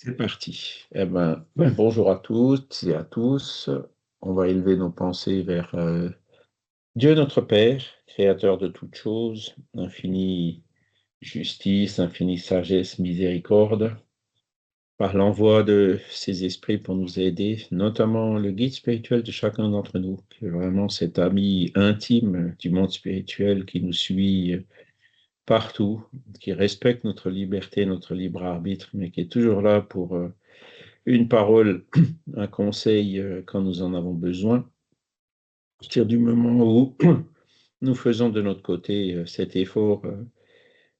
C'est parti. Eh ben, bonjour à toutes et à tous. On va élever nos pensées vers Dieu notre Père, créateur de toutes choses, infinie justice, infinie sagesse, miséricorde, par l'envoi de ses esprits pour nous aider, notamment le guide spirituel de chacun d'entre nous, qui est vraiment cet ami intime du monde spirituel qui nous suit partout, qui respecte notre liberté, notre libre arbitre, mais qui est toujours là pour une parole, un conseil quand nous en avons besoin. À partir du moment où nous faisons de notre côté cet effort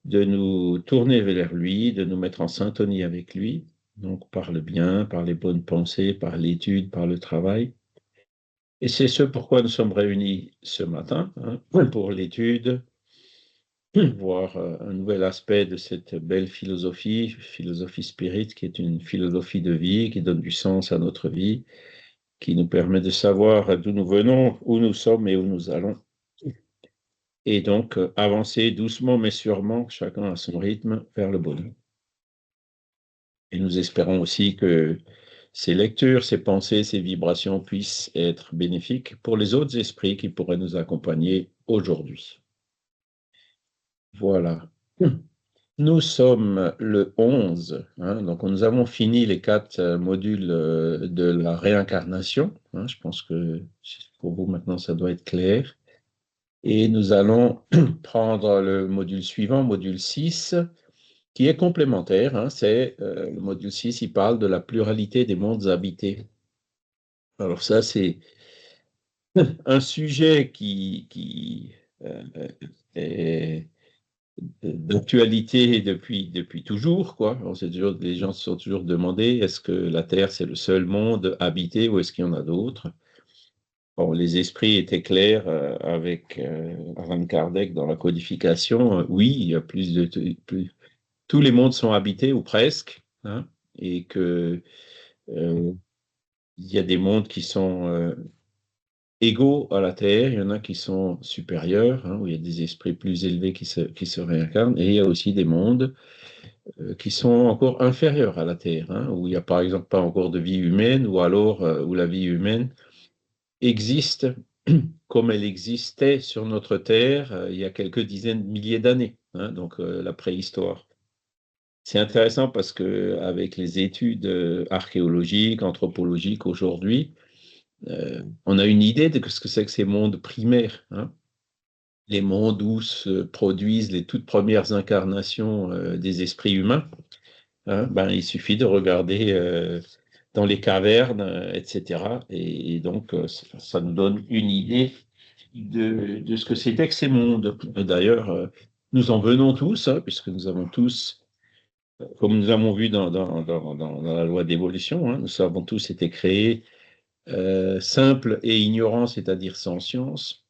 de nous tourner vers lui, de nous mettre en syntonie avec lui, donc par le bien, par les bonnes pensées, par l'étude, par le travail. Et c'est ce pourquoi nous sommes réunis ce matin, pour l'étude, voir un nouvel aspect de cette belle philosophie, philosophie spirit, qui est une philosophie de vie, qui donne du sens à notre vie, qui nous permet de savoir d'où nous venons, où nous sommes et où nous allons. Et donc, avancer doucement mais sûrement, chacun à son rythme, vers le bonheur. Et nous espérons aussi que ces lectures, ces pensées, ces vibrations puissent être bénéfiques pour les autres esprits qui pourraient nous accompagner aujourd'hui. Voilà. Nous sommes le 11, donc nous avons fini les 4 modules de la réincarnation. Je pense que pour vous maintenant, ça doit être clair. Et nous allons prendre le module suivant, module 6, qui est complémentaire. C'est le module 6, il parle de la pluralité des mondes habités. Alors ça, c'est un sujet qui est d'actualité depuis toujours, quoi. Les gens se sont toujours demandé, est-ce que la Terre, c'est le seul monde habité ou est-ce qu'il y en a d'autres? Bon, les esprits étaient clairs avec Alan Kardec dans la codification. Oui, il y a tous les mondes sont habités ou presque, et que euh, il y a des mondes qui sont égaux à la Terre, il y en a qui sont supérieurs, où il y a des esprits plus élevés qui se réincarnent, et il y a aussi des mondes qui sont encore inférieurs à la Terre, où il n'y a par exemple pas encore de vie humaine, ou alors où la vie humaine existe comme elle existait sur notre Terre il y a quelques dizaines de milliers d'années, donc la préhistoire. C'est intéressant parce que avec les études archéologiques, anthropologiques aujourd'hui, on a une idée de ce que c'est que ces mondes primaires, les mondes où se produisent les toutes premières incarnations des esprits humains. Il suffit de regarder dans les cavernes, etc. Et donc, ça nous donne une idée de ce que c'était que ces mondes. D'ailleurs, nous en venons tous, puisque nous avons tous, comme nous avons vu dans la loi d'évolution, nous avons tous été créés simples et ignorants, c'est-à-dire sans science.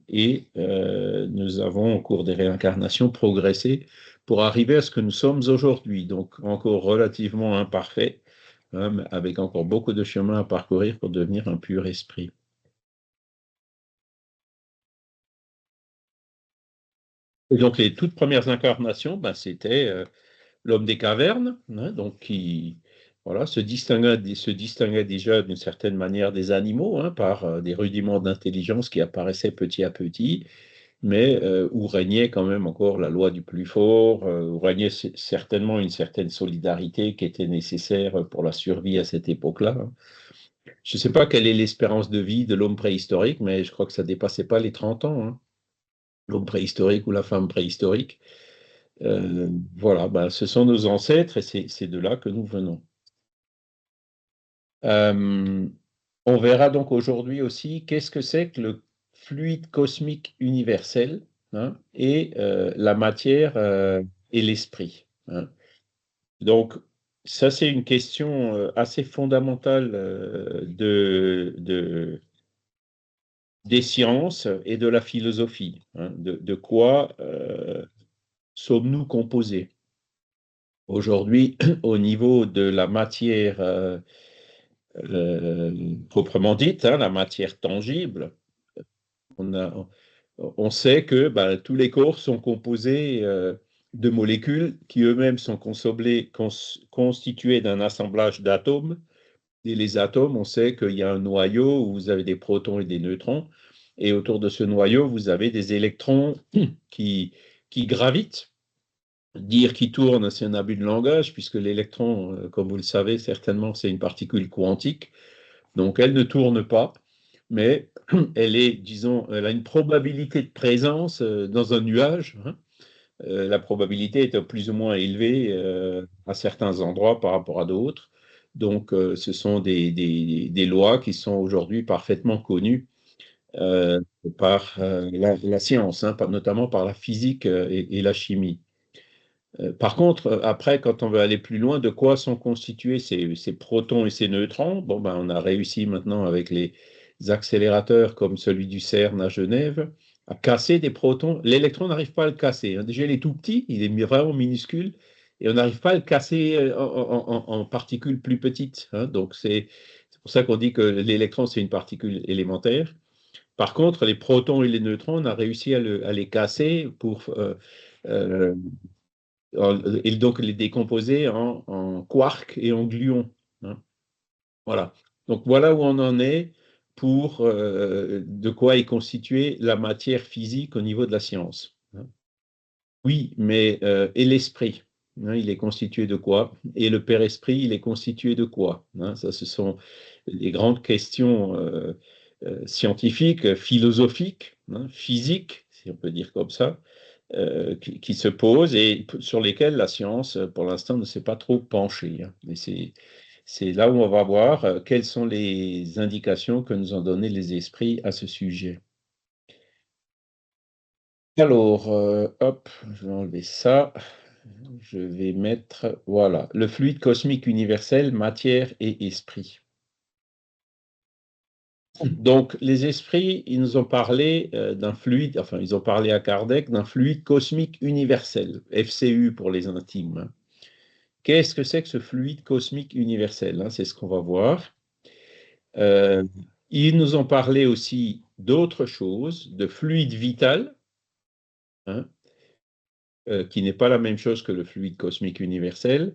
Et nous avons, au cours des réincarnations, progressé pour arriver à ce que nous sommes aujourd'hui, donc encore relativement imparfait, mais avec encore beaucoup de chemin à parcourir pour devenir un pur esprit. Et donc les toutes premières incarnations, c'était l'homme des cavernes, donc qui voilà, se distinguait déjà d'une certaine manière des animaux, par des rudiments d'intelligence qui apparaissaient petit à petit, mais où régnait quand même encore la loi du plus fort, où régnait certainement une certaine solidarité qui était nécessaire pour la survie à cette époque-là. Je ne sais pas quelle est l'espérance de vie de l'homme préhistorique, mais je crois que ça ne dépassait pas les 30 ans, l'homme préhistorique ou la femme préhistorique. Voilà, ce sont nos ancêtres et c'est de là que nous venons. Euh, on verra donc aujourd'hui aussi qu'est-ce que c'est que le fluide cosmique universel, et la matière et l'esprit. Donc, ça, c'est une question assez fondamentale des sciences et de la philosophie. De quoi sommes-nous composés? Aujourd'hui, au niveau de la matière proprement dite, la matière tangible, on sait que tous les corps sont composés de molécules qui eux-mêmes sont constituées d'un assemblage d'atomes. Et les atomes, on sait qu'il y a un noyau où vous avez des protons et des neutrons. Et autour de ce noyau, vous avez des électrons qui, qui gravitent. Dire qui tourne, c'est un abus de langage, puisque l'électron, comme vous le savez certainement, c'est une particule quantique. Donc, elle ne tourne pas, mais elle est, disons, elle a une probabilité de présence dans un nuage. Hein. La probabilité est plus ou moins élevée à certains endroits par rapport à d'autres. Donc, ce sont des lois qui sont aujourd'hui parfaitement connues euh, par la science, hein, notamment par la physique et la chimie. Par contre, après, quand on veut aller plus loin, de quoi sont constitués ces protons et ces neutrons? Bon, ben, on a réussi maintenant avec les accélérateurs comme celui du CERN à Genève à casser des protons. L'électron n'arrive pas à le casser, hein. Déjà, il est tout petit, il est vraiment minuscule, et on n'arrive pas à le casser en particules plus petites, hein. Donc, c'est pour ça qu'on dit que l'électron, c'est une particule élémentaire. Par contre, les protons et les neutrons, on a réussi à les casser pour euh, et donc les décomposer en quarks et en gluons, hein. Voilà. Donc voilà où on en est pour de quoi est constituée la matière physique au niveau de la science, hein. Oui, mais et l'esprit, hein, il est constitué de quoi? Et le Père Esprit, il est constitué de quoi? Hein, ça, ce sont les grandes questions scientifiques, philosophiques, hein, physiques, si on peut dire comme ça, qui se posent et sur lesquelles la science, pour l'instant, ne s'est pas trop penchée, hein. Mais c'est là où on va voir quelles sont les indications que nous ont données les esprits à ce sujet. Alors, hop, je vais enlever ça. Je vais mettre, voilà, le fluide cosmique universel, matière et esprit. Donc, les esprits, ils nous ont parlé d'un fluide, enfin, ils ont parlé à Kardec d'un fluide cosmique universel, FCU pour les intimes, hein. Qu'est-ce que c'est que ce fluide cosmique universel, hein? C'est ce qu'on va voir. Euh, Ils nous ont parlé aussi d'autres choses, de fluide vital, hein, qui n'est pas la même chose que le fluide cosmique universel.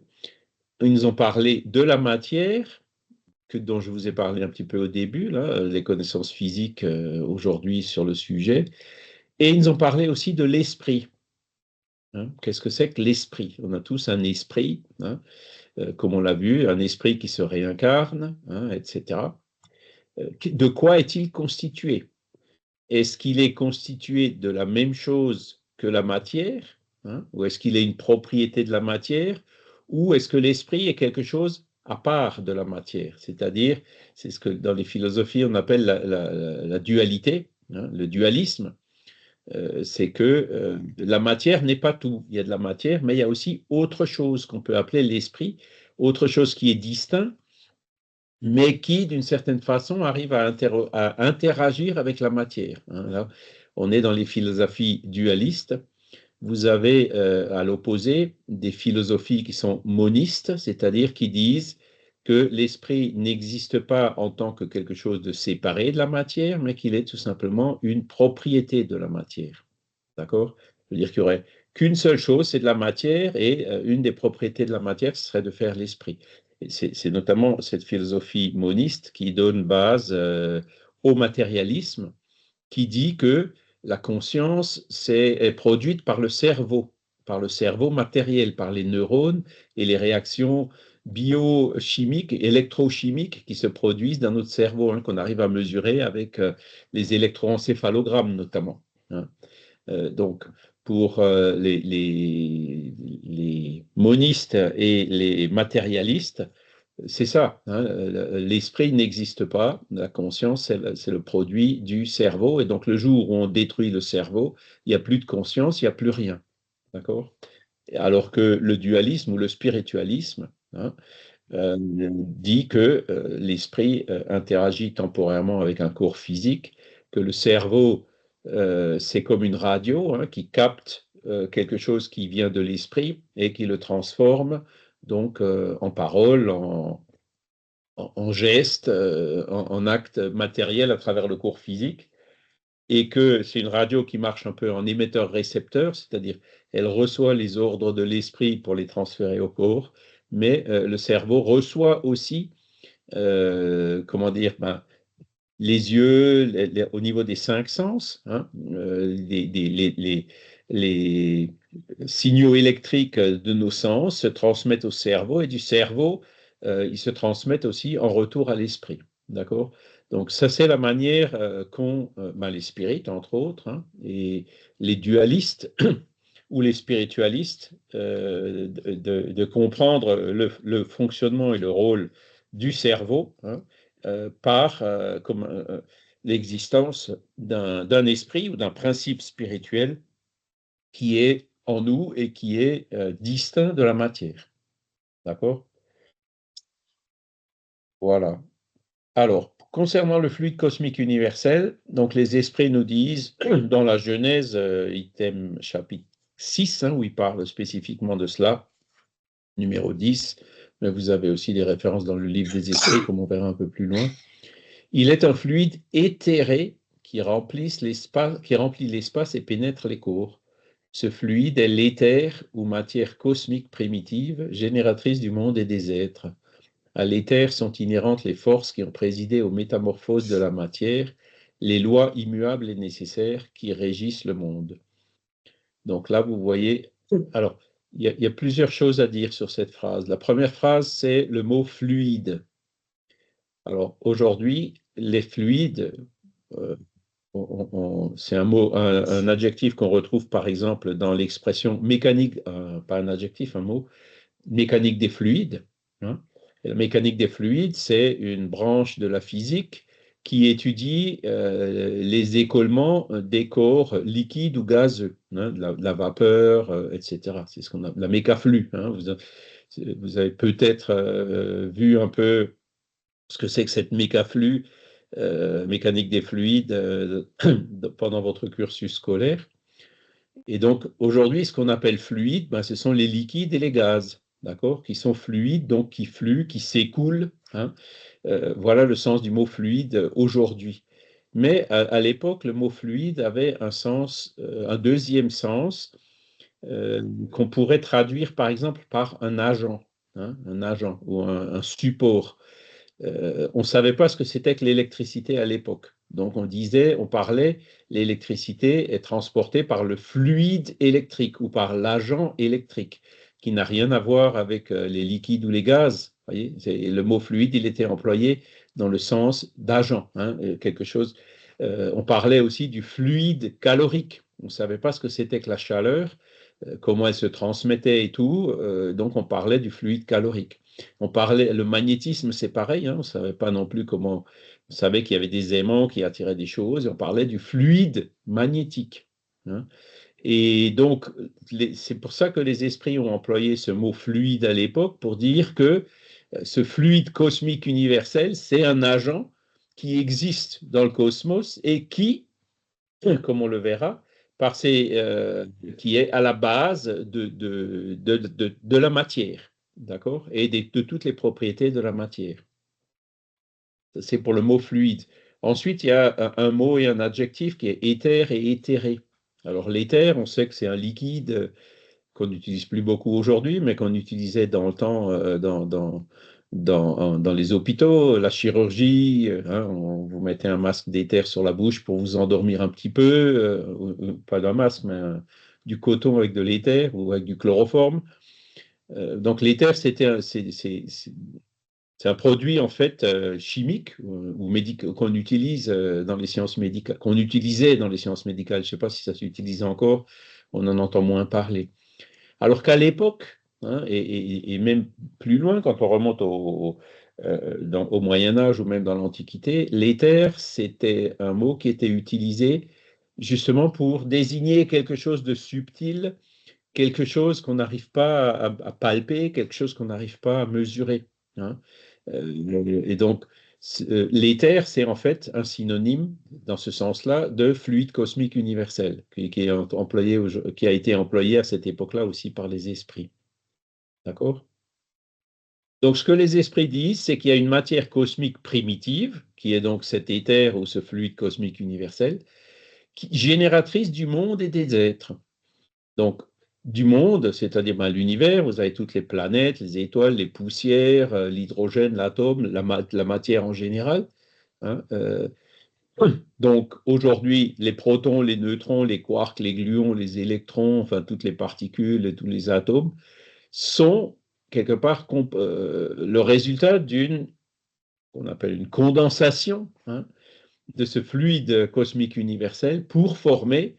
Ils nous ont parlé de la matière, dont je vous ai parlé un petit peu au début, là, les connaissances physiques aujourd'hui sur le sujet. Et ils nous ont parlé aussi de l'esprit, hein. Qu'est-ce que c'est que l'esprit? On a tous un esprit, hein, comme on l'a vu, un esprit qui se réincarne, hein, etc. De quoi est-il constitué? Est-ce qu'il est constitué de la même chose que la matière, hein, ou est-ce qu'il est une propriété de la matière, ou est-ce que l'esprit est quelque chose à part de la matière? C'est-à-dire, c'est ce que dans les philosophies on appelle la dualité, hein, le dualisme. C'est que la matière n'est pas tout. Il y a de la matière, mais il y a aussi autre chose qu'on peut appeler l'esprit, autre chose qui est distinct, mais qui, d'une certaine façon, arrive à interagir avec la matière, hein. Là, on est dans les philosophies dualistes. Vous avez à l'opposé des philosophies qui sont monistes, c'est-à-dire qui disent que l'esprit n'existe pas en tant que quelque chose de séparé de la matière, mais qu'il est tout simplement une propriété de la matière. D'accord? C'est-à-dire qu'il n'y aurait qu'une seule chose, c'est de la matière, et une des propriétés de la matière, ce serait de faire l'esprit. C'est notamment cette philosophie moniste qui donne base au matérialisme, qui dit que la conscience est produite par le cerveau matériel, par les neurones et les réactions biochimiques, électrochimiques qui se produisent dans notre cerveau, hein, qu'on arrive à mesurer avec les électroencéphalogrammes notamment, hein. Donc, pour les monistes et les matérialistes, c'est ça, hein, l'esprit n'existe pas, la conscience, c'est le produit du cerveau, et donc le jour où on détruit le cerveau, il n'y a plus de conscience, il n'y a plus rien. D'accord? Alors que le dualisme ou le spiritualisme, hein, dit que l'esprit interagit temporairement avec un corps physique, que le cerveau, c'est comme une radio, hein, qui capte quelque chose qui vient de l'esprit et qui le transforme donc en parole, en gestes, en actes matériels à travers le corps physique. et que c'est une radio qui marche un peu en émetteur-récepteur, c'est-à-dire elle reçoit les ordres de l'esprit pour les transférer au corps, mais le cerveau reçoit aussi, comment dire, ben, les yeux, au niveau des cinq sens, hein, les signaux électriques de nos sens se transmettent au cerveau et du cerveau, ils se transmettent aussi en retour à l'esprit. D'accord? Donc, ça, c'est la manière qu'ont ben, les spirites, entre autres, hein, et les dualistes ou les spiritualistes de comprendre le fonctionnement et le rôle du cerveau, hein, par comme l'existence d'un esprit ou d'un principe spirituel qui est en nous et qui est distinct de la matière. D'accord? Voilà. Alors, concernant le fluide cosmique universel, donc les esprits nous disent, dans la Genèse, item chapitre 6, hein, où il parle spécifiquement de cela, numéro 10, mais vous avez aussi des références dans le livre des esprits, comme on verra un peu plus loin. Il est un fluide éthéré qui remplit l'espace et pénètre les corps. Ce fluide est l'éther ou matière cosmique primitive, génératrice du monde et des êtres. À l'éther sont inhérentes les forces qui ont présidé aux métamorphoses de la matière, les lois immuables et nécessaires qui régissent le monde. Donc là, vous voyez, alors, il y a plusieurs choses à dire sur cette phrase. La première phrase, c'est le mot fluide. Alors, aujourd'hui, les fluides, euh, c'est un mot, un adjectif qu'on retrouve par exemple dans l'expression mécanique, pas un adjectif, un mot, mécanique des fluides, hein. Et la mécanique des fluides, c'est une branche de la physique qui étudie les écoulements des corps liquides ou gazeux, hein, de la vapeur, etc. C'est ce qu'on a, la mécaflux, hein. Vous avez peut-être vu un peu ce que c'est que cette mécaflux, mécanique des fluides, pendant votre cursus scolaire. Et donc, aujourd'hui, ce qu'on appelle fluide, ben, ce sont les liquides et les gaz, d'accord, qui sont fluides, donc qui fluent, qui s'écoulent, hein. Voilà le sens du mot fluide aujourd'hui. Mais à l'époque, le mot fluide avait un sens, un deuxième sens, qu'on pourrait traduire par exemple par un agent ou un support. On ne savait pas ce que c'était que l'électricité à l'époque. Donc on parlait, l'électricité est transportée par le fluide électrique ou par l'agent électrique, qui n'a rien à voir avec les liquides ou les gaz. Voyez, le mot fluide, il était employé dans le sens d'agent, hein, quelque chose. On parlait aussi du fluide calorique. On ne savait pas ce que c'était que la chaleur, comment elle se transmettait et tout. Donc on parlait du fluide calorique. On parlait, le magnétisme, c'est pareil, hein, on ne savait pas non plus comment, on savait qu'il y avait des aimants qui attiraient des choses, et on parlait du fluide magnétique, hein. Et donc, c'est pour ça que les esprits ont employé ce mot fluide à l'époque, pour dire que ce fluide cosmique universel, c'est un agent qui existe dans le cosmos et qui, comme on le verra, qui est à la base de la matière, d'accord, et de toutes les propriétés de la matière. C'est pour le mot fluide. Ensuite, il y a un mot et un adjectif qui est éther et éthéré. Alors l'éther, on sait que c'est un liquide qu'on n'utilise plus beaucoup aujourd'hui, mais qu'on utilisait dans le temps, dans les hôpitaux, la chirurgie, hein, on vous mettez un masque d'éther sur la bouche pour vous endormir un petit peu, pas d'un masque, mais du coton avec de l'éther ou avec du chloroforme. Donc l'éther, c'est un produit en fait chimique ou qu'on utilise dans les sciences médicales, qu'on utilisait dans les sciences médicales. Je ne sais pas si ça s'utilise encore, on en entend moins parler. Alors qu'à l'époque, hein, et même plus loin, quand on remonte au Moyen Âge ou même dans l'Antiquité, l'éther, c'était un mot qui était utilisé justement pour désigner quelque chose de subtil, quelque chose qu'on n'arrive pas à palper, quelque chose qu'on n'arrive pas à mesurer, hein. Et donc, l'éther, c'est en fait un synonyme, dans ce sens-là, de fluide cosmique universel, qui a été employé à cette époque-là aussi par les esprits. D'accord? Donc, ce que les esprits disent, c'est qu'il y a une matière cosmique primitive, qui est donc cet éther ou ce fluide cosmique universel, génératrice du monde et des êtres. Donc, du monde, c'est-à-dire l'univers, vous avez toutes les planètes, les étoiles, les poussières, l'hydrogène, l'atome, la matière en général. Hein, donc, aujourd'hui, les protons, les neutrons, les quarks, les gluons, les électrons, enfin, toutes les particules et tous les atomes sont quelque part le résultat qu'on appelle une condensation, hein, de ce fluide cosmique universel pour former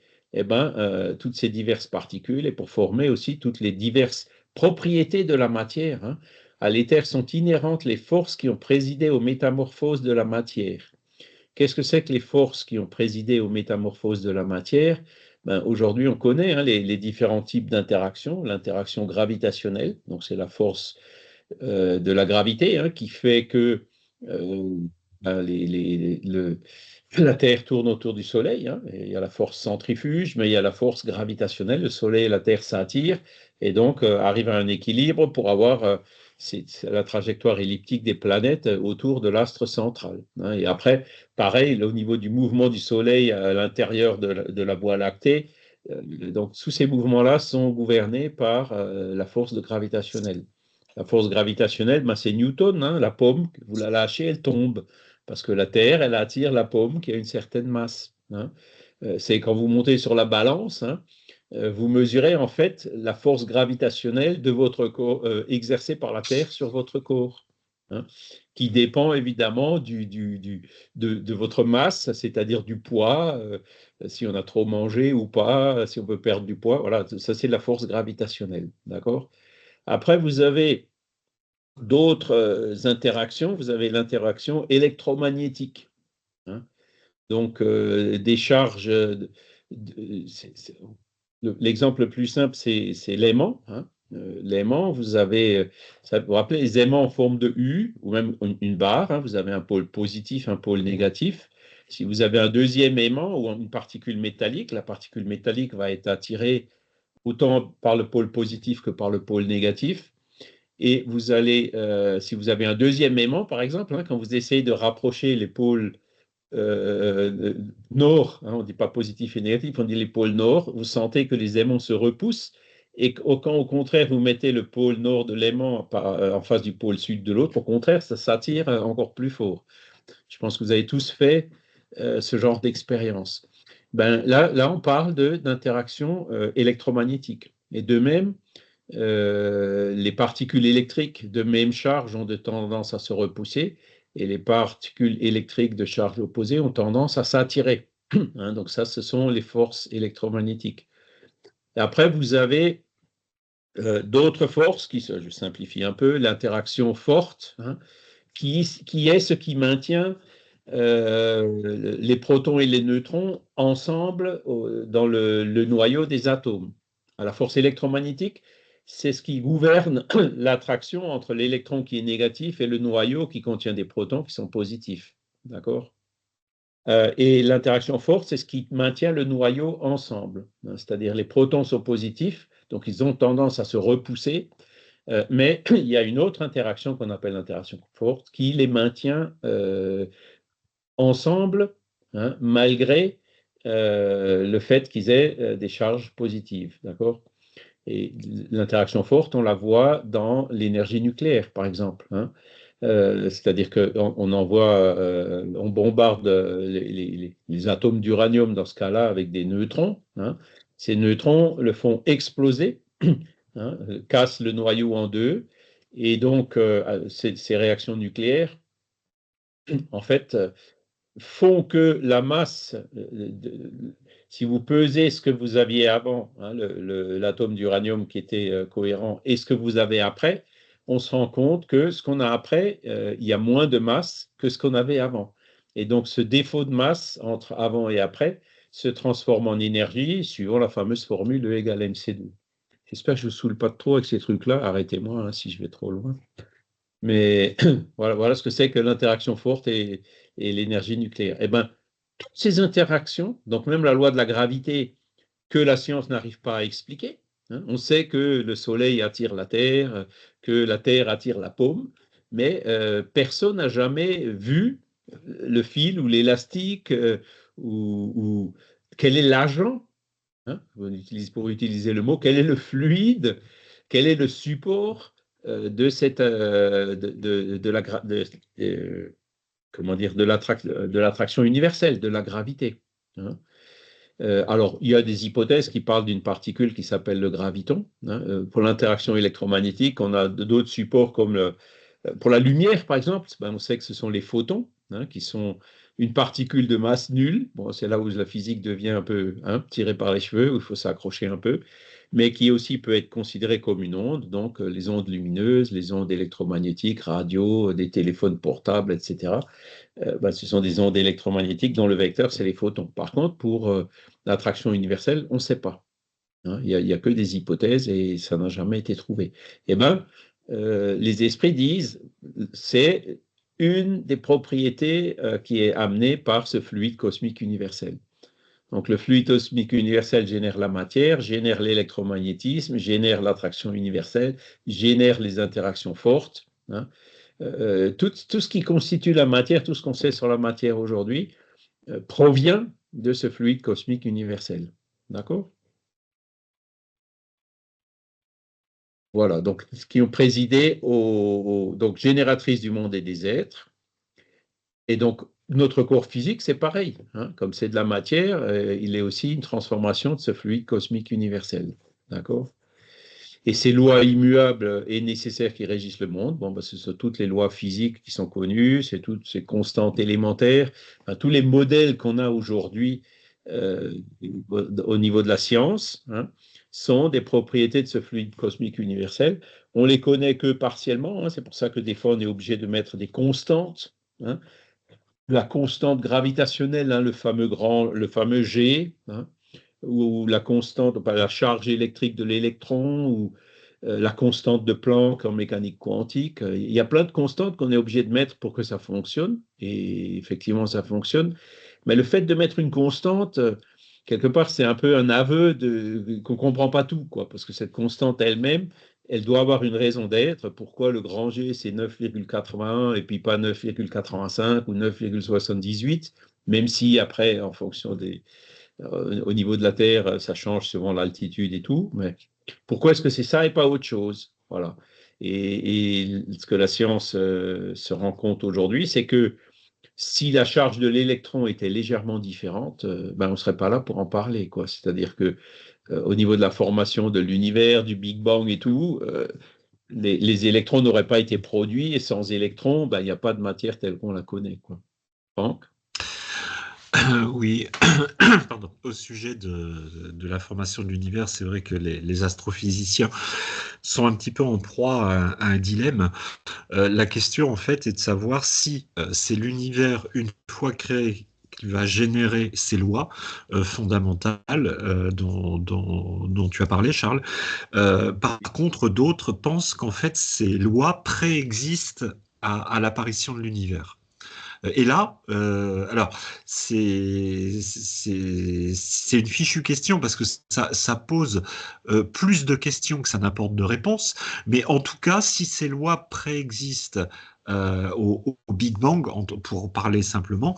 toutes ces diverses particules et pour former aussi toutes les diverses propriétés de la matière. Hein. À l'éther sont inhérentes les forces qui ont présidé aux métamorphoses de la matière. Qu'est-ce que c'est que les forces qui ont présidé aux métamorphoses de la matière? Aujourd'hui, on connaît, hein, les différents types d'interactions. L'interaction gravitationnelle, donc c'est la force de la gravité, hein, qui fait que euh, la Terre tourne autour du Soleil. Hein, et il y a la force centrifuge, mais il y a la force gravitationnelle. Le Soleil et la Terre s'attirent et donc arrivent à un équilibre pour avoir la trajectoire elliptique des planètes autour de l'astre central. Hein. Et après, pareil, au niveau du mouvement du Soleil à l'intérieur de la Voie lactée, donc tous ces mouvements-là sont gouvernés par la force gravitationnelle. La force gravitationnelle, c'est Newton, hein, la pomme, vous la lâchez, elle tombe. Parce que la Terre, elle attire la pomme qui a une certaine masse. Hein. C'est quand vous montez sur la balance, hein, vous mesurez en fait la force gravitationnelle de votre corps, exercée par la Terre sur votre corps, hein, qui dépend évidemment de votre masse, c'est-à-dire du poids, si on a trop mangé ou pas, si on peut perdre du poids. Voilà, ça c'est la force gravitationnelle. D'accord? Après, vous avez d'autres interactions. Vous avez l'interaction électromagnétique. Hein. Donc, des charges. L'exemple le plus simple, c'est l'aimant. Hein. L'aimant, vous avez, vous vous rappelez, les aimants en forme de U ou même une barre. Hein. Vous avez un pôle positif, un pôle négatif. Si vous avez un deuxième aimant ou une particule métallique, la particule métallique va être attirée autant par le pôle positif que par le pôle négatif. Et vous allez, si vous avez un deuxième aimant, par exemple, hein, quand vous essayez de rapprocher les pôles nord, hein, on ne dit pas positif et négatif, on dit les pôles nord, vous sentez que les aimants se repoussent. Et quand au contraire vous mettez le pôle nord de l'aimant en face du pôle sud de l'autre, au contraire, ça s'attire encore plus fort. Je pense que vous avez tous fait ce genre d'expérience. Là, on parle d'interaction électromagnétique. Et de même, les particules électriques de même charge ont de tendance à se repousser et les particules électriques de charge opposée ont tendance à s'attirer. Hein, donc ça, ce sont les forces électromagnétiques. Et après, vous avez d'autres forces, je simplifie un peu, l'interaction forte, hein, qui est ce qui maintient les protons et les neutrons ensemble dans le noyau des atomes. À la force électromagnétique, c'est ce qui gouverne l'attraction entre l'électron qui est négatif et le noyau qui contient des protons qui sont positifs. D'accord? Et l'interaction forte, c'est ce qui maintient le noyau ensemble. Hein, c'est-à-dire les protons sont positifs, donc ils ont tendance à se repousser, mais il y a une autre interaction qu'on appelle l'interaction forte qui les maintient ensemble, hein, malgré le fait qu'ils aient des charges positives. D'accord? Et l'interaction forte, on la voit dans l'énergie nucléaire, par exemple. Hein. C'est-à-dire qu'on envoie, on bombarde les atomes d'uranium dans ce cas-là avec des neutrons. Hein. Ces neutrons le font exploser, hein, cassent le noyau en deux. Et donc, ces réactions nucléaires, en fait, font que la masse, si vous pesez ce que vous aviez avant, hein, l'atome d'uranium qui était cohérent, et ce que vous avez après, on se rend compte que ce qu'on a après, il y a moins de masse que ce qu'on avait avant. Et donc ce défaut de masse entre avant et après se transforme en énergie suivant la fameuse formule E égale mc2. J'espère que je ne vous saoule pas trop avec ces trucs-là. Arrêtez-moi hein, si je vais trop loin. Mais voilà ce que c'est que l'interaction forte et l'énergie nucléaire. Eh bien, toutes ces interactions, donc même la loi de la gravité que la science n'arrive pas à expliquer, hein, on sait que le Soleil attire la Terre, que la Terre attire la paume, mais personne n'a jamais vu le fil ou l'élastique ou quel est l'agent, hein, pour utiliser le mot, quel est le fluide, quel est le support de cette de la comment dire de l'attraction universelle, de la gravité. Hein. Alors, il y a des hypothèses qui parlent d'une particule qui s'appelle le graviton. Hein. Pour l'interaction électromagnétique, on a d'autres supports comme pour la lumière, par exemple, ben, on sait que ce sont les photons, hein, qui sont une particule de masse nulle. Bon, c'est là où la physique devient un peu tirée par les cheveux, où il faut s'accrocher un peu, mais qui aussi peut être considérée comme une onde. Donc, les ondes lumineuses, les ondes électromagnétiques, radio, des téléphones portables, etc. Ben, ce sont des ondes électromagnétiques dont le vecteur, c'est les photons. Par contre, pour l'attraction universelle, on ne sait pas. Hein. Il n'y a que des hypothèses et ça n'a jamais été trouvé. Eh bien, les esprits disent c'est une des propriétés qui est amenée par ce fluide cosmique universel. Donc, le fluide cosmique universel génère la matière, génère l'électromagnétisme, génère l'attraction universelle, génère les interactions fortes. Hein. Tout ce qui constitue la matière, tout ce qu'on sait sur la matière aujourd'hui, provient de ce fluide cosmique universel. D'accord? Voilà, donc ce qui ont présidé donc génératrice du monde et des êtres. Et donc notre corps physique, c'est pareil. Hein, comme c'est de la matière, il est aussi une transformation de ce fluide cosmique universel. D'accord? Et ces lois immuables et nécessaires qui régissent le monde, bon, ben, ce sont toutes les lois physiques qui sont connues, c'est toutes ces constantes élémentaires, enfin, tous les modèles qu'on a aujourd'hui euh, au niveau de la science, hein, sont des propriétés de ce fluide cosmique universel. On les connaît que partiellement, hein, c'est pour ça que des fois on est obligé de mettre des constantes. Hein, la constante gravitationnelle, hein, le fameux G, hein, ou la constante, la charge électrique de l'électron, ou la constante de Planck en mécanique quantique. Il y a plein de constantes qu'on est obligé de mettre pour que ça fonctionne, et effectivement ça fonctionne. Mais le fait de mettre une constante, quelque part, c'est un peu un aveu qu'on ne comprend pas tout, quoi, parce que cette constante elle-même, elle doit avoir une raison d'être. Pourquoi le grand G, c'est 9,81 et puis pas 9,85 ou 9,78, même si après, en fonction au niveau de la Terre, ça change selon l'altitude et tout, mais pourquoi est-ce que c'est ça et pas autre chose? Voilà. Et ce que la science se rend compte aujourd'hui, c'est que si la charge de l'électron était légèrement différente, ben on ne serait pas là pour en parler, quoi. C'est-à-dire que au niveau de la formation de l'univers, du Big Bang et tout, les électrons n'auraient pas été produits et sans électrons, ben, il n'y a pas de matière telle qu'on la connaît, quoi. Franck? Oui, pardon. Au sujet de la formation de l'univers, c'est vrai que les astrophysiciens sont un petit peu en proie à un dilemme. La question, en fait, est de savoir si c'est l'univers, une fois créé, qui va générer ces lois fondamentales dont tu as parlé, Charles. Par contre, d'autres pensent qu'en fait, ces lois préexistent à l'apparition de l'univers. Et là, alors, c'est une fichue question parce que ça pose plus de questions que ça n'apporte de réponses. Mais en tout cas, si ces lois préexistent au Big Bang, pour parler simplement,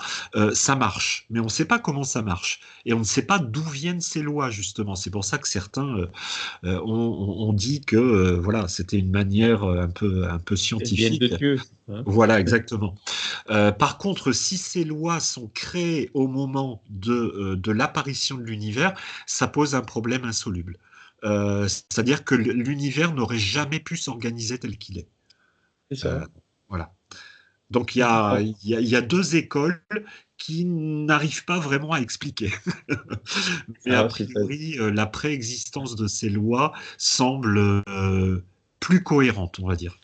ça marche. Mais on ne sait pas comment ça marche. Et on ne sait pas d'où viennent ces lois, justement. C'est pour ça que certains on dit que voilà, c'était une manière un peu Elles viennent de scientifique. Dieu. Hein. Voilà, exactement. Par contre, si ces lois sont créées au moment de l'apparition de l'univers, ça pose un problème insoluble. C'est-à-dire que l'univers n'aurait jamais pu s'organiser tel qu'il est. C'est ça. Euh, voilà. Donc il y a deux écoles qui n'arrivent pas vraiment à expliquer. Mais a Ah, c'est ça. priori, la préexistence de ces lois semble plus cohérente, on va dire.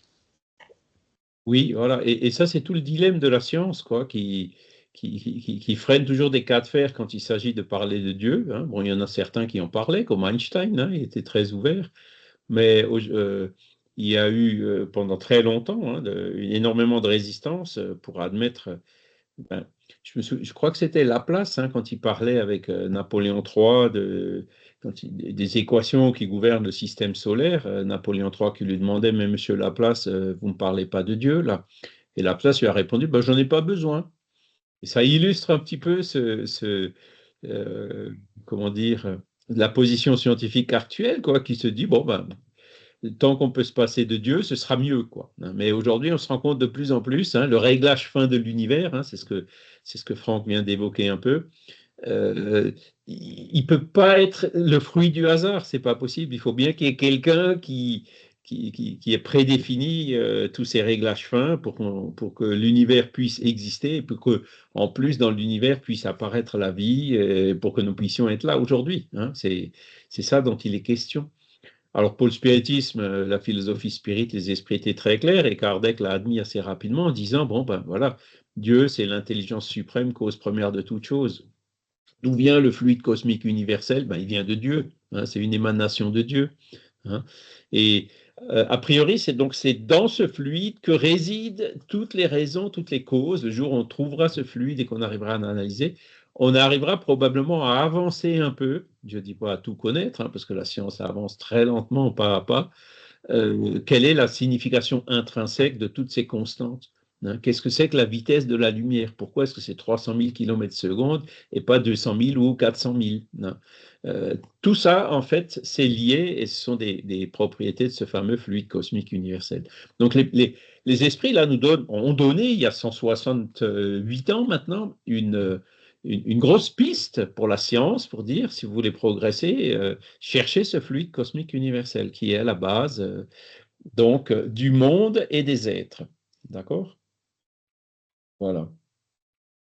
Oui, voilà. Et ça, c'est tout le dilemme de la science, quoi, qui freine toujours des cas de fer quand il s'agit de parler de Dieu. Hein. Bon, il y en a certains qui en parlaient, comme Einstein, hein, il était très ouvert. Mais il y a eu pendant très longtemps énormément de résistance pour admettre. Ben, je crois que c'était Laplace hein, quand il parlait avec Napoléon III des équations qui gouvernent le système solaire. Napoléon III qui lui demandait, mais Monsieur Laplace, vous ne me parlez pas de Dieu là? Et Laplace lui a répondu, ben, j'en ai pas besoin. Et ça illustre un petit peu comment dire, la position scientifique actuelle, quoi, qui se dit, bon, ben, tant qu'on peut se passer de Dieu, ce sera mieux, quoi. Mais aujourd'hui, on se rend compte de plus en plus, hein, le réglage fin de l'univers, hein, c'est ce que Franck vient d'évoquer un peu. Il ne peut pas être le fruit du hasard, c'est pas possible. Il faut bien qu'il y ait quelqu'un qui ait prédéfini tous ces réglages fins pour que l'univers puisse exister et pour que, en plus, dans l'univers puisse apparaître la vie pour que nous puissions être là aujourd'hui. Hein. C'est ça dont il est question. Alors, pour le spiritisme, la philosophie spirit, les esprits étaient très clairs et Kardec l'a admis assez rapidement en disant, bon, ben voilà, Dieu, c'est l'intelligence suprême, cause première de toute chose. D'où vient le fluide cosmique universel? Ben, il vient de Dieu, hein, c'est une émanation de Dieu. Hein. Et a priori, c'est dans ce fluide que résident toutes les raisons, toutes les causes. Le jour où on trouvera ce fluide et qu'on arrivera à l'analyser, on arrivera probablement à avancer un peu, je ne dis pas à tout connaître, hein, parce que la science avance très lentement, pas à pas, quelle est la signification intrinsèque de toutes ces constantes. Hein. Qu'est-ce que c'est que la vitesse de la lumière? Pourquoi est-ce que c'est 300 000 km/s et pas 200 000 ou 400 000? Hein. Tout ça, en fait, c'est lié et ce sont des propriétés de ce fameux fluide cosmique universel. Donc, les esprits, là, ont donné, il y a 168 ans maintenant, une grosse piste pour la science, pour dire, si vous voulez progresser, cherchez ce fluide cosmique universel qui est à la base du monde et des êtres. D'accord? Voilà.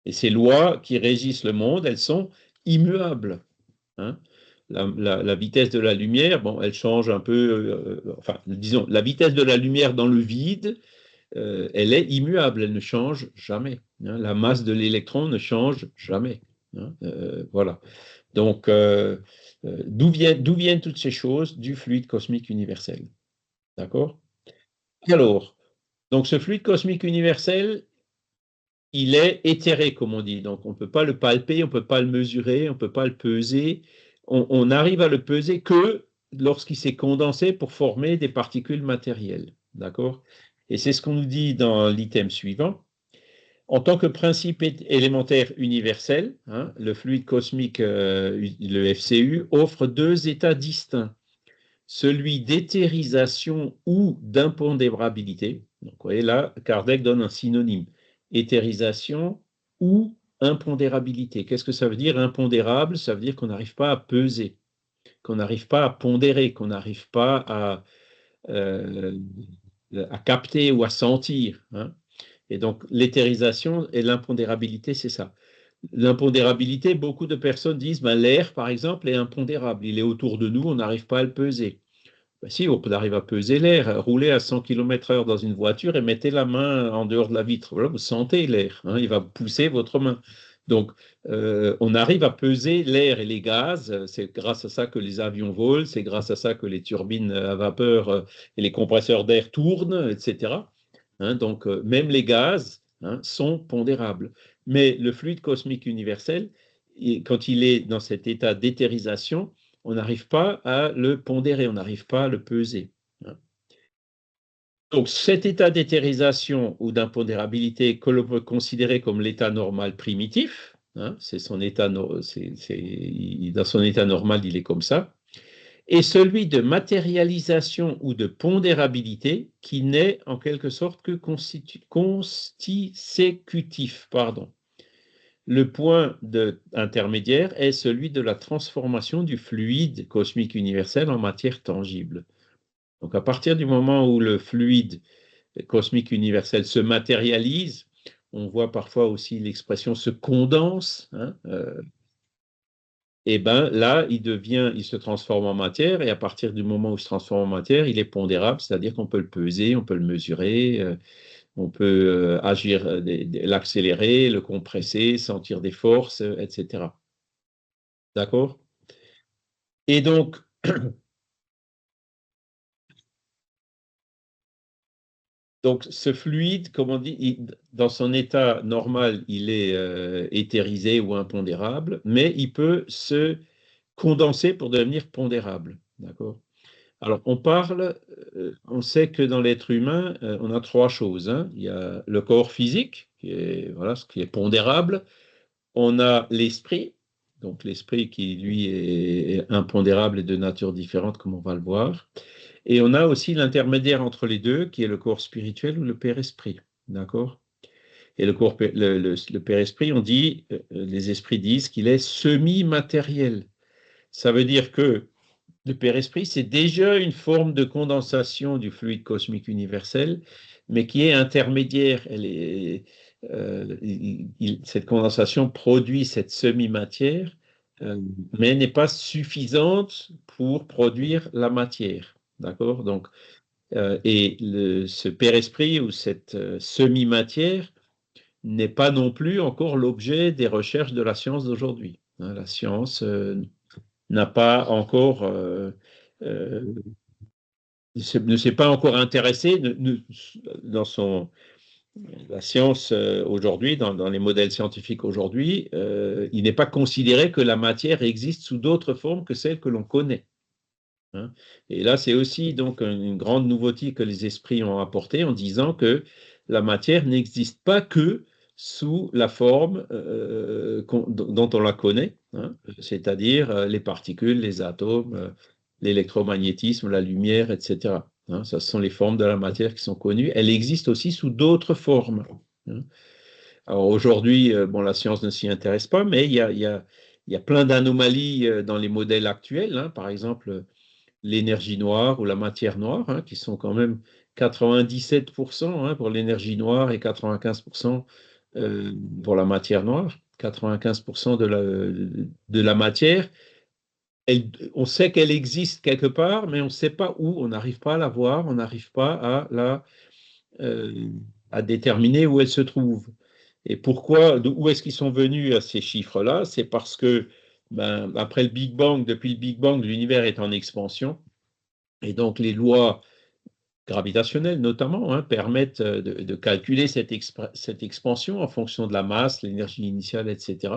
Et ces lois qui régissent le monde, elles sont immuables. Hein. La vitesse de la lumière, bon, elle change un peu, enfin, disons, la vitesse de la lumière dans le vide, elle est immuable, elle ne change jamais. Hein. La masse de l'électron ne change jamais. Hein. Voilà. Donc, d'où viennent toutes ces choses? Du fluide cosmique universel. D'accord? Alors, donc ce fluide cosmique universel, il est éthéré, comme on dit. Donc, on ne peut pas le palper, on ne peut pas le mesurer, on ne peut pas le peser. On arrive à le peser que lorsqu'il s'est condensé pour former des particules matérielles. D'accord? Et c'est ce qu'on nous dit dans l'item suivant. En tant que principe élémentaire universel, hein, le fluide cosmique, le FCU, offre deux états distincts, celui d'éthérisation ou d'impondérabilité. Donc, vous voyez là, Kardec donne un synonyme, éthérisation ou impondérabilité. Qu'est-ce que ça veut dire impondérable? Ça veut dire qu'on n'arrive pas à peser, qu'on n'arrive pas à pondérer, qu'on n'arrive pas euh, à capter ou à sentir. Hein. Et donc, l'éthérisation et l'impondérabilité, c'est ça. L'impondérabilité, beaucoup de personnes disent, ben, l'air, par exemple, est impondérable. Il est autour de nous, on n'arrive pas à le peser. Ben, si, on arrive à peser l'air. Roulez à 100 km/h dans une voiture et mettez la main en dehors de la vitre. Voilà, vous sentez l'air. Hein, il va pousser votre main. Donc, on arrive à peser l'air et les gaz. C'est grâce à ça que les avions volent. C'est grâce à ça que les turbines à vapeur et les compresseurs d'air tournent, etc. Hein, donc, même les gaz sont pondérables. Mais le fluide cosmique universel, quand il est dans cet état d'éthérisation, on n'arrive pas à le pondérer, on n'arrive pas à le peser. Hein. Donc, cet état d'éthérisation ou d'impondérabilité que l'on peut considérer comme l'état normal primitif, hein, c'est son état, dans son état normal, il est comme ça, et celui de matérialisation ou de pondérabilité qui n'est en quelque sorte que consécutif. Pardon. Le point intermédiaire est celui de la transformation du fluide cosmique universel en matière tangible. Donc à partir du moment où le fluide cosmique universel se matérialise, on voit parfois aussi l'expression se condense, hein, et ben là, il se transforme en matière, et à partir du moment où il se transforme en matière, il est pondérable, c'est-à-dire qu'on peut le peser, on peut le mesurer, on peut agir, l'accélérer, le compresser, sentir des forces, etc. D'accord? Et donc, ce fluide, comme on dit, dans son état normal, il est éthérisé ou impondérable, mais il peut se condenser pour devenir pondérable. D'accord? Alors, on sait que dans l'être humain, on a trois choses. Hein. Il y a le corps physique, qui est, voilà, ce qui est pondérable. On a l'esprit, donc l'esprit qui, lui, est impondérable et de nature différente, comme on va le voir. Et on a aussi l'intermédiaire entre les deux, qui est le corps spirituel ou le Père-Esprit. D'accord? Et le Père-Esprit, on dit, les esprits disent qu'il est semi-matériel. Ça veut dire que le Père-Esprit, c'est déjà une forme de condensation du fluide cosmique universel, mais qui est intermédiaire. Cette condensation produit cette semi-matière, mais n'est pas suffisante pour produire la matière. D'accord? Donc, ce Père-Esprit ou cette semi-matière n'est pas non plus encore l'objet des recherches de la science d'aujourd'hui. Hein, la science n'a pas encore ne s'est pas encore intéressé dans la science aujourd'hui, dans les modèles scientifiques aujourd'hui, il n'est pas considéré que la matière existe sous d'autres formes que celles que l'on connaît. Hein. Et là, c'est aussi donc une grande nouveauté que les esprits ont apportée en disant que la matière n'existe pas que sous la forme dont on la connaît, hein, c'est-à-dire les particules, les atomes, l'électromagnétisme, la lumière, etc. Hein, ça, ce sont les formes de la matière qui sont connues. Elle existe aussi sous d'autres formes. Hein. Alors aujourd'hui, bon, la science ne s'y intéresse pas, mais il y a plein d'anomalies dans les modèles actuels. Hein. Par exemple, l'énergie noire ou la matière noire, hein, qui sont quand même 97% pour l'énergie noire et 95% pour la matière noire. 95% de la matière, on sait qu'elle existe quelque part, mais on ne sait pas où, on n'arrive pas à la voir, on n'arrive pas euh, à déterminer où elle se trouve. Et pourquoi, où est-ce qu'ils sont venus à ces chiffres-là? C'est parce que, après le Big Bang, depuis le Big Bang, l'univers est en expansion. Et donc, les lois gravitationnelles, notamment, hein, permettent de calculer cette expansion en fonction de la masse, l'énergie initiale, etc.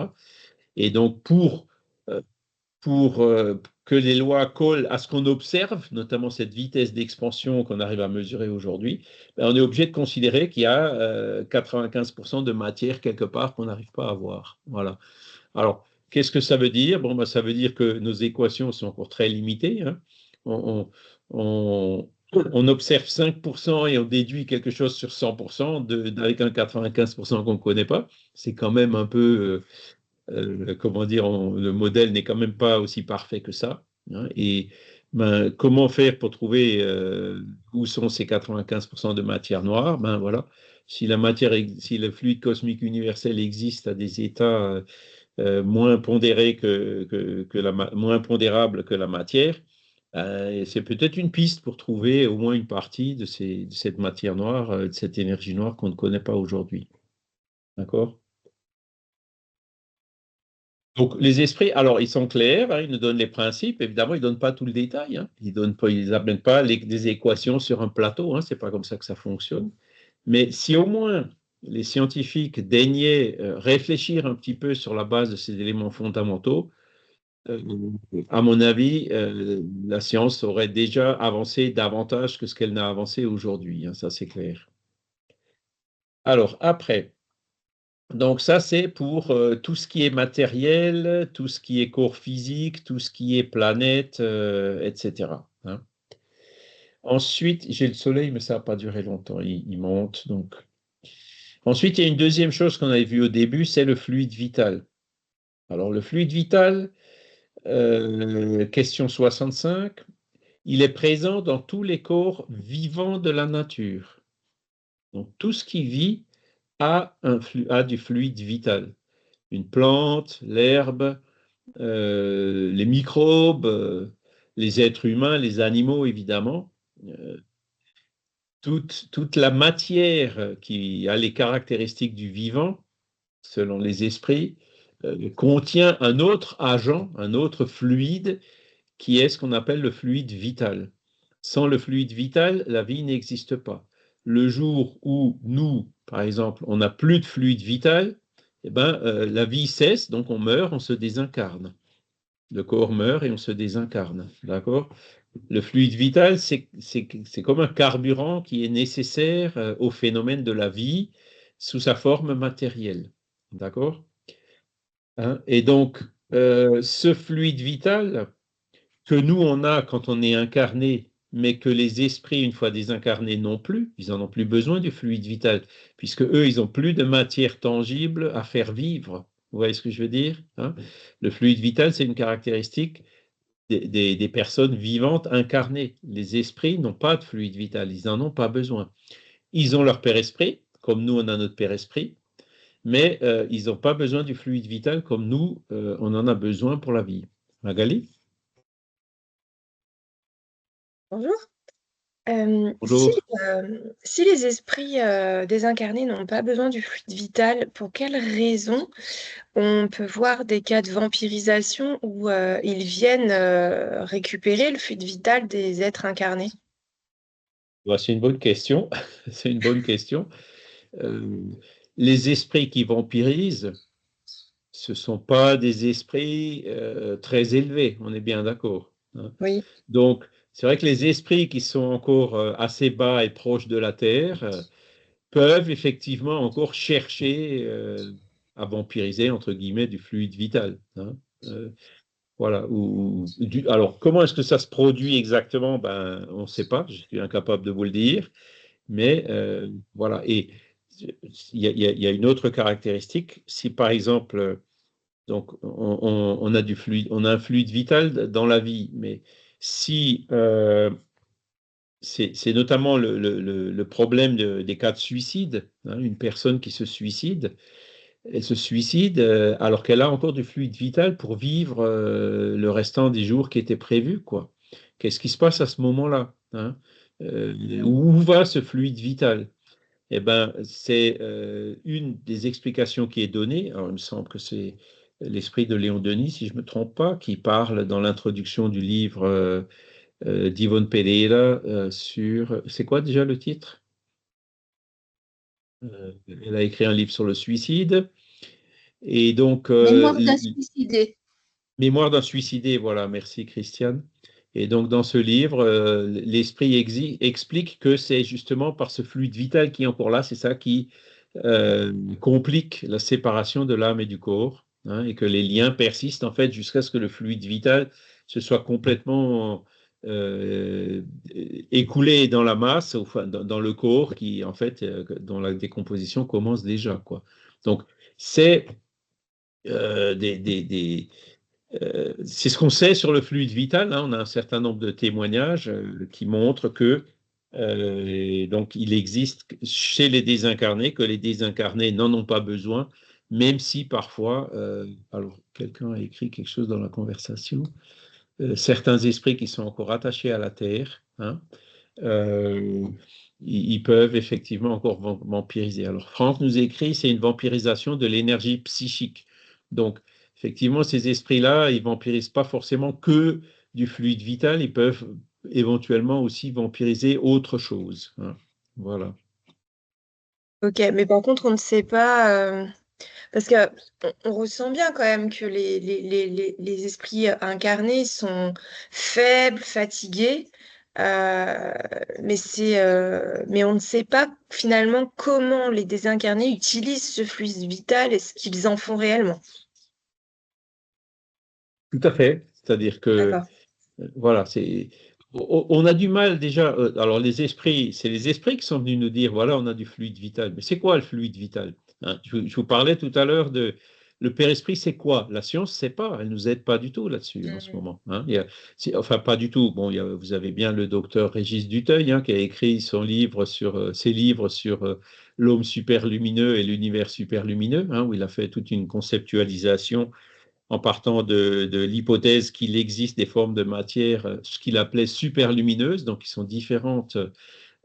Et donc, euh, pour que les lois collent à ce qu'on observe, notamment cette vitesse d'expansion qu'on arrive à mesurer aujourd'hui, on est obligé de considérer qu'il y a 95% de matière quelque part qu'on n'arrive pas à voir. Voilà. Alors, qu'est-ce que ça veut dire? Bon, ça veut dire que nos équations sont encore très limitées. Hein. On, on, on observe 5% et on déduit quelque chose sur 100% avec un 95% qu'on ne connaît pas. C'est quand même un peu, comment dire, le modèle n'est quand même pas aussi parfait que ça. Hein. Et comment faire pour trouver où sont ces 95% de matière noire? Voilà. Si si le fluide cosmique universel existe à des états moins pondéré moins pondérable que la matière, c'est peut-être une piste pour trouver au moins une partie de cette matière noire, de cette énergie noire qu'on ne connaît pas aujourd'hui. D'accord? Donc, les esprits, alors, ils sont clairs, hein, ils nous donnent les principes. Évidemment, ils ne donnent pas tout le détail. Hein. Ils n'amènent pas des équations sur un plateau. Hein, ce n'est pas comme ça que ça fonctionne. Mais si au moins les scientifiques daignaient réfléchir un petit peu sur la base de ces éléments fondamentaux, euh, à mon avis, la science aurait déjà avancé davantage que ce qu'elle n'a avancé aujourd'hui, hein, ça c'est clair. Alors, après, donc ça c'est pour tout ce qui est matériel, tout ce qui est corps physique, tout ce qui est planète, etc. Hein. Ensuite, j'ai le soleil, mais ça n'a pas duré longtemps, il monte. Donc. Ensuite, il y a une deuxième chose qu'on avait vue au début, c'est le fluide vital. Alors, le fluide vital, question 65, il est présent dans tous les corps vivants de la nature. Donc, tout ce qui vit a du fluide vital. Une plante, l'herbe, les microbes, les êtres humains, les animaux, évidemment. Euh, toute la matière qui a les caractéristiques du vivant, selon les esprits, contient un autre agent, un autre fluide, qui est ce qu'on appelle le fluide vital. Sans le fluide vital, la vie n'existe pas. Le jour où nous, par exemple, on n'a plus de fluide vital, eh ben, la vie cesse, donc on meurt, on se désincarne. Le corps meurt et on se désincarne. D'accord? Le fluide vital, c'est comme un carburant qui est nécessaire au phénomène de la vie sous sa forme matérielle. D'accord? Hein? Et donc, Ce fluide vital que nous, on a quand on est incarné, mais que les esprits, une fois désincarnés, n'ont plus, ils n'en ont plus besoin du fluide vital, puisque eux, ils n'ont plus de matière tangible à faire vivre. Vous voyez ce que je veux dire, hein? Le fluide vital, c'est une caractéristique des personnes vivantes incarnées. Les esprits n'ont pas de fluide vital, ils n'en ont pas besoin. Ils ont leur père-esprit, comme nous, on a notre père-esprit, mais ils n'ont pas besoin du fluide vital comme nous, on en a besoin pour la vie. Magali? Bonjour. Bonjour. Si les esprits désincarnés n'ont pas besoin du fluide vital, pour quelles raisons on peut voir des cas de vampirisation où ils viennent récupérer le fluide vital des êtres incarnés? Bah, c'est une bonne question. C'est une bonne question. Euh, les esprits qui vampirisent, ce ne sont pas des esprits très élevés, on est bien d'accord, hein. Oui. Donc, c'est vrai que les esprits qui sont encore assez bas et proches de la Terre peuvent effectivement encore chercher à vampiriser, entre guillemets, du fluide vital, hein. Euh, voilà. Alors, comment est-ce que ça se produit exactement? Ben, on ne sait pas, je suis incapable de vous le dire. Mais voilà. Et il y a une autre caractéristique. Si par exemple, donc on a du fluide, on a un fluide vital dans la vie, mais si c'est notamment le problème des cas de suicide, hein, une personne qui se suicide, elle se suicide alors qu'elle a encore du fluide vital pour vivre le restant des jours qui étaient prévus, quoi. Qu'est-ce qui se passe à ce moment-là, hein? Où va ce fluide vital? Eh ben, c'est une des explications qui est donnée. Alors, il me semble que c'est l'esprit de Léon Denis, si je ne me trompe pas, qui parle dans l'introduction du livre d'Yvonne Pereira sur... C'est quoi déjà le titre? Elle a écrit un livre sur le suicide. Et donc, Mémoire d'un suicidé. Mémoire d'un suicidé, voilà, merci Christiane. Et donc, dans ce livre, l'esprit explique que c'est justement par ce fluide vital qui est encore là, c'est ça qui complique la séparation de l'âme et du corps, hein, et que les liens persistent en fait jusqu'à ce que le fluide vital se soit complètement écoulé dans la masse, enfin, dans le corps, qui en fait, dont la décomposition commence déjà, quoi. Donc, c'est c'est ce qu'on sait sur le fluide vital, hein. On a un certain nombre de témoignages qui montrent que donc il existe chez les désincarnés, que les désincarnés n'en ont pas besoin, même si parfois, alors quelqu'un a écrit quelque chose dans la conversation, certains esprits qui sont encore attachés à la Terre, hein, euh, ils peuvent effectivement encore vampiriser. Alors Franck nous écrit, c'est une vampirisation de l'énergie psychique. Donc, effectivement, ces esprits-là, ils vampirisent pas forcément que du fluide vital, ils peuvent éventuellement aussi vampiriser autre chose, hein. Voilà. Ok, mais par contre, on ne sait pas, parce que on ressent bien quand même que les esprits incarnés sont faibles, fatigués, euh, mais on ne sait pas finalement comment les désincarnés utilisent ce fluide vital et ce qu'ils en font réellement. Tout à fait. C'est-à-dire que, D'accord. voilà, on a du mal déjà. Alors, les esprits, c'est les esprits qui sont venus nous dire, voilà, on a du fluide vital. Mais c'est quoi le fluide vital, hein? Je vous parlais tout à l'heure de. Le père-esprit, c'est quoi? La science, c'est pas. Elle nous aide pas du tout là-dessus en ce Mhm. moment, hein. Enfin, pas du tout. Bon, vous avez bien le docteur Régis Duteuil, hein, qui a écrit son livre sur, ses livres sur l'homme superlumineux et l'univers superlumineux, hein, où il a fait toute une conceptualisation en partant de l'hypothèse qu'il existe des formes de matière, ce qu'il appelait superlumineuses, donc qui sont différentes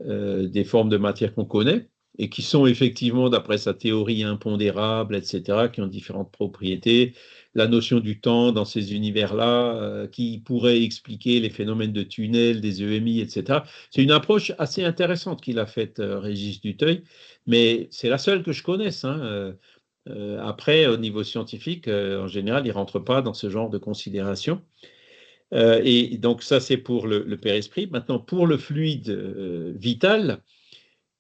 des formes de matière qu'on connaît, et qui sont effectivement, d'après sa théorie impondérable, etc., qui ont différentes propriétés. La notion du temps dans ces univers-là, qui pourrait expliquer les phénomènes de tunnels, des EMI, etc. C'est une approche assez intéressante qu'il a faite, Régis Duteuil, mais c'est la seule que je connaisse, hein. Après, au niveau scientifique, en général, ils ne rentrent pas dans ce genre de considération. Et donc, ça, c'est pour le père-esprit. Maintenant, pour le fluide vital,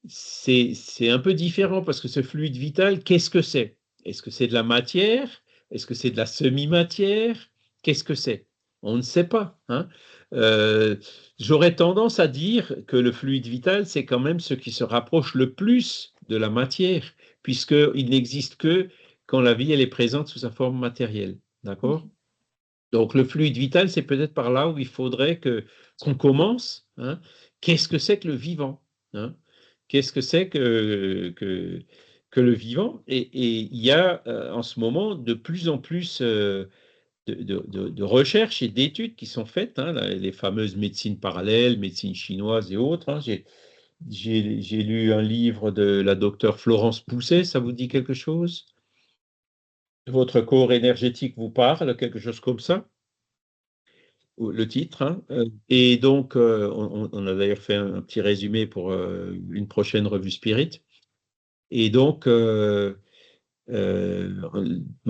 c'est un peu différent parce que ce fluide vital, qu'est-ce que c'est? Est-ce que c'est de la matière? Est-ce que c'est de la semi-matière? Qu'est-ce que c'est? On ne sait pas, hein. J'aurais tendance à dire que le fluide vital, c'est quand même ce qui se rapproche le plus de la matière, puisqu'il n'existe que quand la vie elle est présente sous sa forme matérielle. D'accord? Donc le fluide vital, c'est peut-être par là où il faudrait qu'on commence, hein. Qu'est-ce que c'est que le vivant, hein? Qu'est-ce que c'est que le vivant? Et il y a en ce moment de plus en plus de recherches et d'études qui sont faites, hein, les fameuses médecines parallèles, médecine chinoise et autres, hein. J'ai lu un livre de la docteure Florence Pousset, ça vous dit quelque chose? Votre corps énergétique vous parle, quelque chose comme ça? Le titre, hein. Et donc, on a d'ailleurs fait un petit résumé pour une prochaine revue Spirit. Et donc, ben,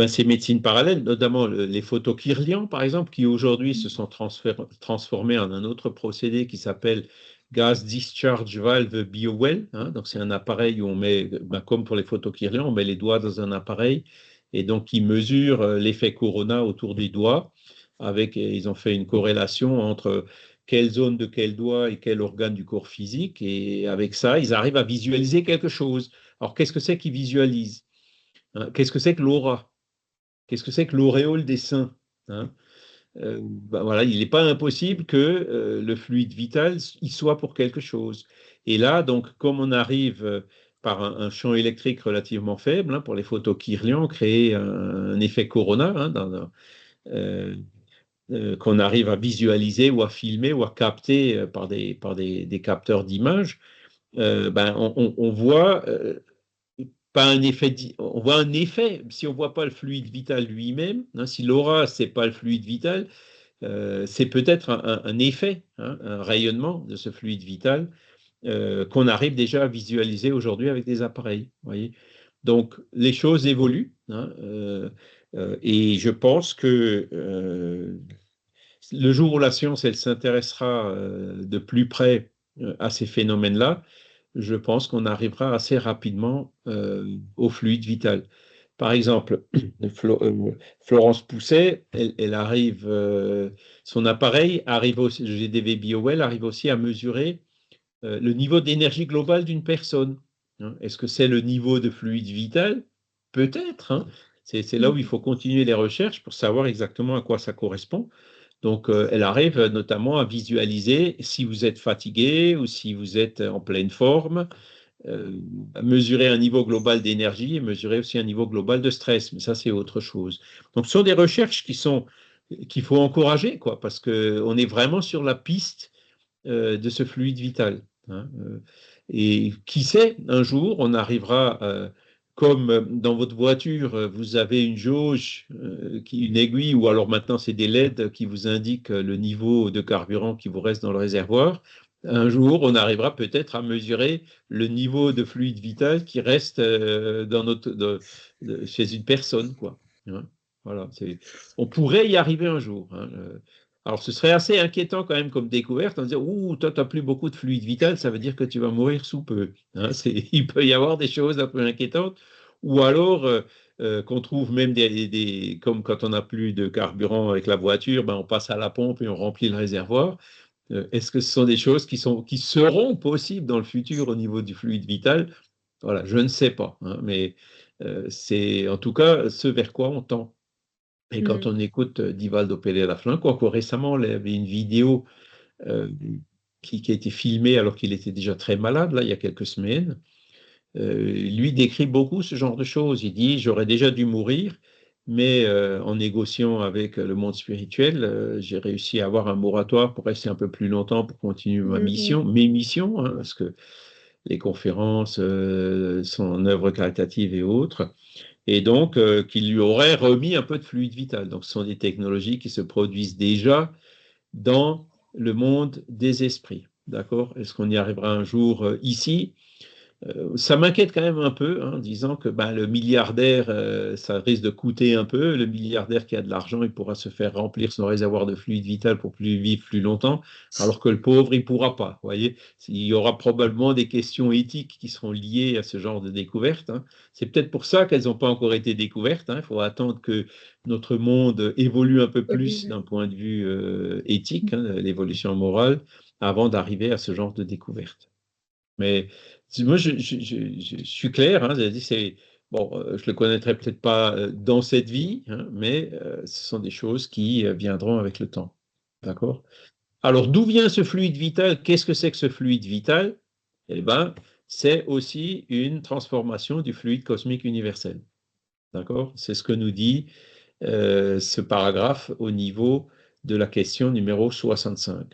ces médecines parallèles, notamment les photokirlians, par exemple, qui aujourd'hui se sont transformés en un autre procédé qui s'appelle Gas Discharge Valve BioWell, hein. Donc, c'est un appareil où on met, ben, comme pour les photokirlians, on met les doigts dans un appareil et donc qui mesure l'effet corona autour des doigts. Ils ont fait une corrélation entre quelle zone de quel doigt et quel organe du corps physique. Et avec ça, ils arrivent à visualiser quelque chose. Alors, qu'est-ce que c'est qu'ils visualisent? Hein, qu'est-ce que c'est que l'aura? Qu'est-ce que c'est que l'auréole des seins? Hein, ben voilà, il n'est pas impossible que le fluide vital il soit pour quelque chose. Et là, donc, comme on arrive par un champ électrique relativement faible, hein, pour les photokirlians, créer un effet corona, hein, euh, qu'on arrive à visualiser ou à filmer ou à capter par des capteurs d'images, ben, on voit pas un effet, on voit un effet, si on ne voit pas le fluide vital lui-même, hein, si l'aura, ce n'est pas le fluide vital, c'est peut-être un effet, hein, un rayonnement de ce fluide vital qu'on arrive déjà à visualiser aujourd'hui avec des appareils. Voyez. Donc, les choses évoluent, hein, et je pense que le jour où la science elle s'intéressera de plus près à ces phénomènes-là, je pense qu'on arrivera assez rapidement au fluide vital. Par exemple, Florence Pousset, elle arrive, son appareil arrive aussi, le GDV BioWell arrive aussi à mesurer le niveau d'énergie globale d'une personne. Hein. Est-ce que c'est le niveau de fluide vital? Peut-être, hein. C'est là où il faut continuer les recherches pour savoir exactement à quoi ça correspond. Donc, elle arrive notamment à visualiser si vous êtes fatigué ou si vous êtes en pleine forme, mesurer un niveau global d'énergie et mesurer aussi un niveau global de stress. Mais ça, c'est autre chose. Donc, ce sont des recherches qu'il faut encourager, quoi, parce qu'on est vraiment sur la piste de ce fluide vital. Hein. Et qui sait, un jour, on arrivera, comme dans votre voiture, vous avez une jauge, une aiguille, ou alors maintenant c'est des LED qui vous indiquent le niveau de carburant qui vous reste dans le réservoir. Un jour, on arrivera peut-être à mesurer le niveau de fluide vital qui reste chez une personne, quoi. Hein. Voilà, on pourrait y arriver un jour. Hein. Alors, ce serait assez inquiétant quand même comme découverte, en disant, ouh, toi, tu n'as plus beaucoup de fluide vital, ça veut dire que tu vas mourir sous peu. Hein, il peut y avoir des choses un peu inquiétantes, ou alors qu'on trouve même comme quand on n'a plus de carburant avec la voiture, ben, on passe à la pompe et on remplit le réservoir. Est-ce que ce sont des choses qui seront possibles dans le futur au niveau du fluide vital? Voilà, je ne sais pas, hein, mais c'est en tout cas ce vers quoi on tend. Et quand on écoute Divaldo Pereira-Franco, quoique récemment, il y avait une vidéo euh, qui a été filmée alors qu'il était déjà très malade, là, il y a quelques semaines. Lui décrit beaucoup ce genre de choses. Il dit, j'aurais déjà dû mourir, mais en négociant avec le monde spirituel, j'ai réussi à avoir un moratoire pour rester un peu plus longtemps, pour continuer mes missions, hein, parce que les conférences sont en œuvre caritative et autres. Et donc, qu'il lui aurait remis un peu de fluide vital. Donc, ce sont des technologies qui se produisent déjà dans le monde des esprits. D'accord? Est-ce qu'on y arrivera un jour ici? Ça m'inquiète quand même un peu, hein, en disant que ben, le milliardaire, ça risque de coûter un peu. Le milliardaire qui a de l'argent, il pourra se faire remplir son réservoir de fluide vital pour plus vivre plus longtemps, alors que le pauvre, il ne pourra pas. Vous voyez, il y aura probablement des questions éthiques qui seront liées à ce genre de découverte, hein. C'est peut-être pour ça qu'elles n'ont pas encore été découvertes, hein. Il faut attendre que notre monde évolue un peu plus d'un point de vue éthique, hein, l'évolution morale, avant d'arriver à ce genre de découverte. Mais moi, je suis clair, hein, bon, je le connaîtrai peut-être pas dans cette vie, hein, mais ce sont des choses qui viendront avec le temps. D'accord? Alors, d'où vient ce fluide vital? Qu'est-ce que c'est que ce fluide vital? Eh bien, c'est aussi une transformation du fluide cosmique universel. D'accord? C'est ce que nous dit ce paragraphe au niveau de la question numéro 65.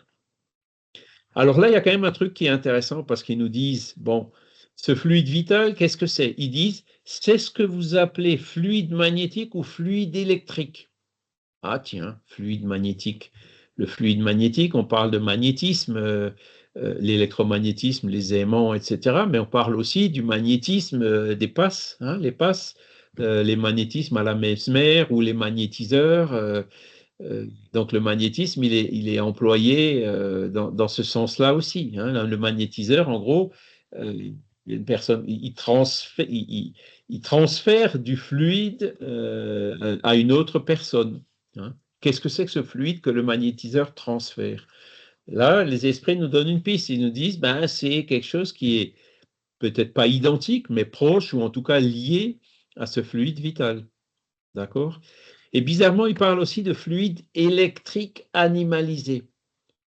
Alors là, il y a quand même un truc qui est intéressant parce qu'ils nous disent, bon, ce fluide vital, qu'est-ce que c'est? Ils disent, c'est ce que vous appelez fluide magnétique ou fluide électrique. Ah tiens, fluide magnétique. Le fluide magnétique, on parle de magnétisme, l'électromagnétisme, les aimants, etc. Mais on parle aussi du magnétisme des passes, hein, les passes, les magnétismes à la Mesmer ou les magnétiseurs. Donc le magnétisme, il est employé dans ce sens-là aussi, hein. Le magnétiseur, en gros, une personne, il transfère du fluide à une autre personne, hein. Qu'est-ce que c'est que ce fluide que le magnétiseur transfère? Là, les esprits nous donnent une piste. Ils nous disent, ben, c'est quelque chose qui est peut-être pas identique, mais proche ou en tout cas lié à ce fluide vital. D'accord? Et bizarrement, il parle aussi de fluide électrique animalisé.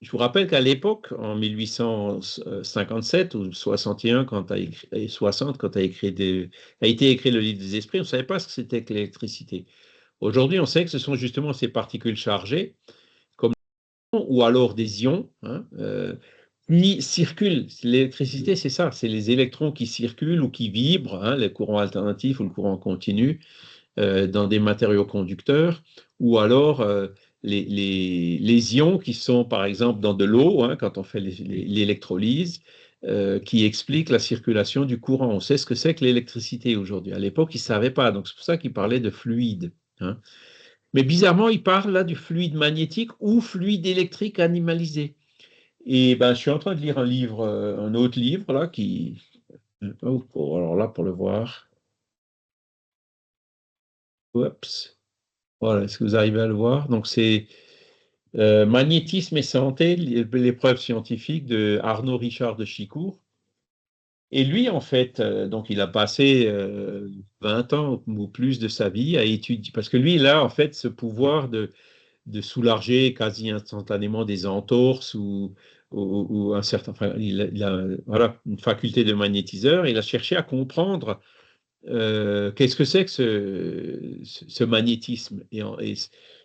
Je vous rappelle qu'à l'époque, en 1857 ou 61, quand a écrit, 60, quand a été écrit le livre des esprits, on ne savait pas ce que c'était que l'électricité. Aujourd'hui, on sait que ce sont justement ces particules chargées, comme ou alors des ions, hein, qui circulent. L'électricité, c'est ça, c'est les électrons qui circulent ou qui vibrent, hein, le courant alternatif ou le courant continu, dans des matériaux conducteurs, ou alors les ions qui sont par exemple dans de l'eau, hein, quand on fait l'électrolyse, qui expliquent la circulation du courant. On sait ce que c'est que l'électricité aujourd'hui. À l'époque, ils ne savaient pas, donc c'est pour ça qu'ils parlaient de fluide, hein. Mais bizarrement, ils parlent là du fluide magnétique ou fluide électrique animalisé. Et ben, je suis en train de lire un livre, un autre livre là, qui... Oh, alors là, pour le voir. Oups. Voilà, est-ce que vous arrivez à le voir? Donc, c'est Magnétisme et santé, l'épreuve scientifique de Arnaud Richard de Chicourt. Et lui, en fait, donc il a passé 20 ans ou plus de sa vie à étudier, parce que lui, il a en fait ce pouvoir de soulager quasi instantanément des entorses ou un certain, enfin, il a voilà, une faculté de magnétiseur. Il a cherché à comprendre qu'est-ce que c'est que ce magnétisme et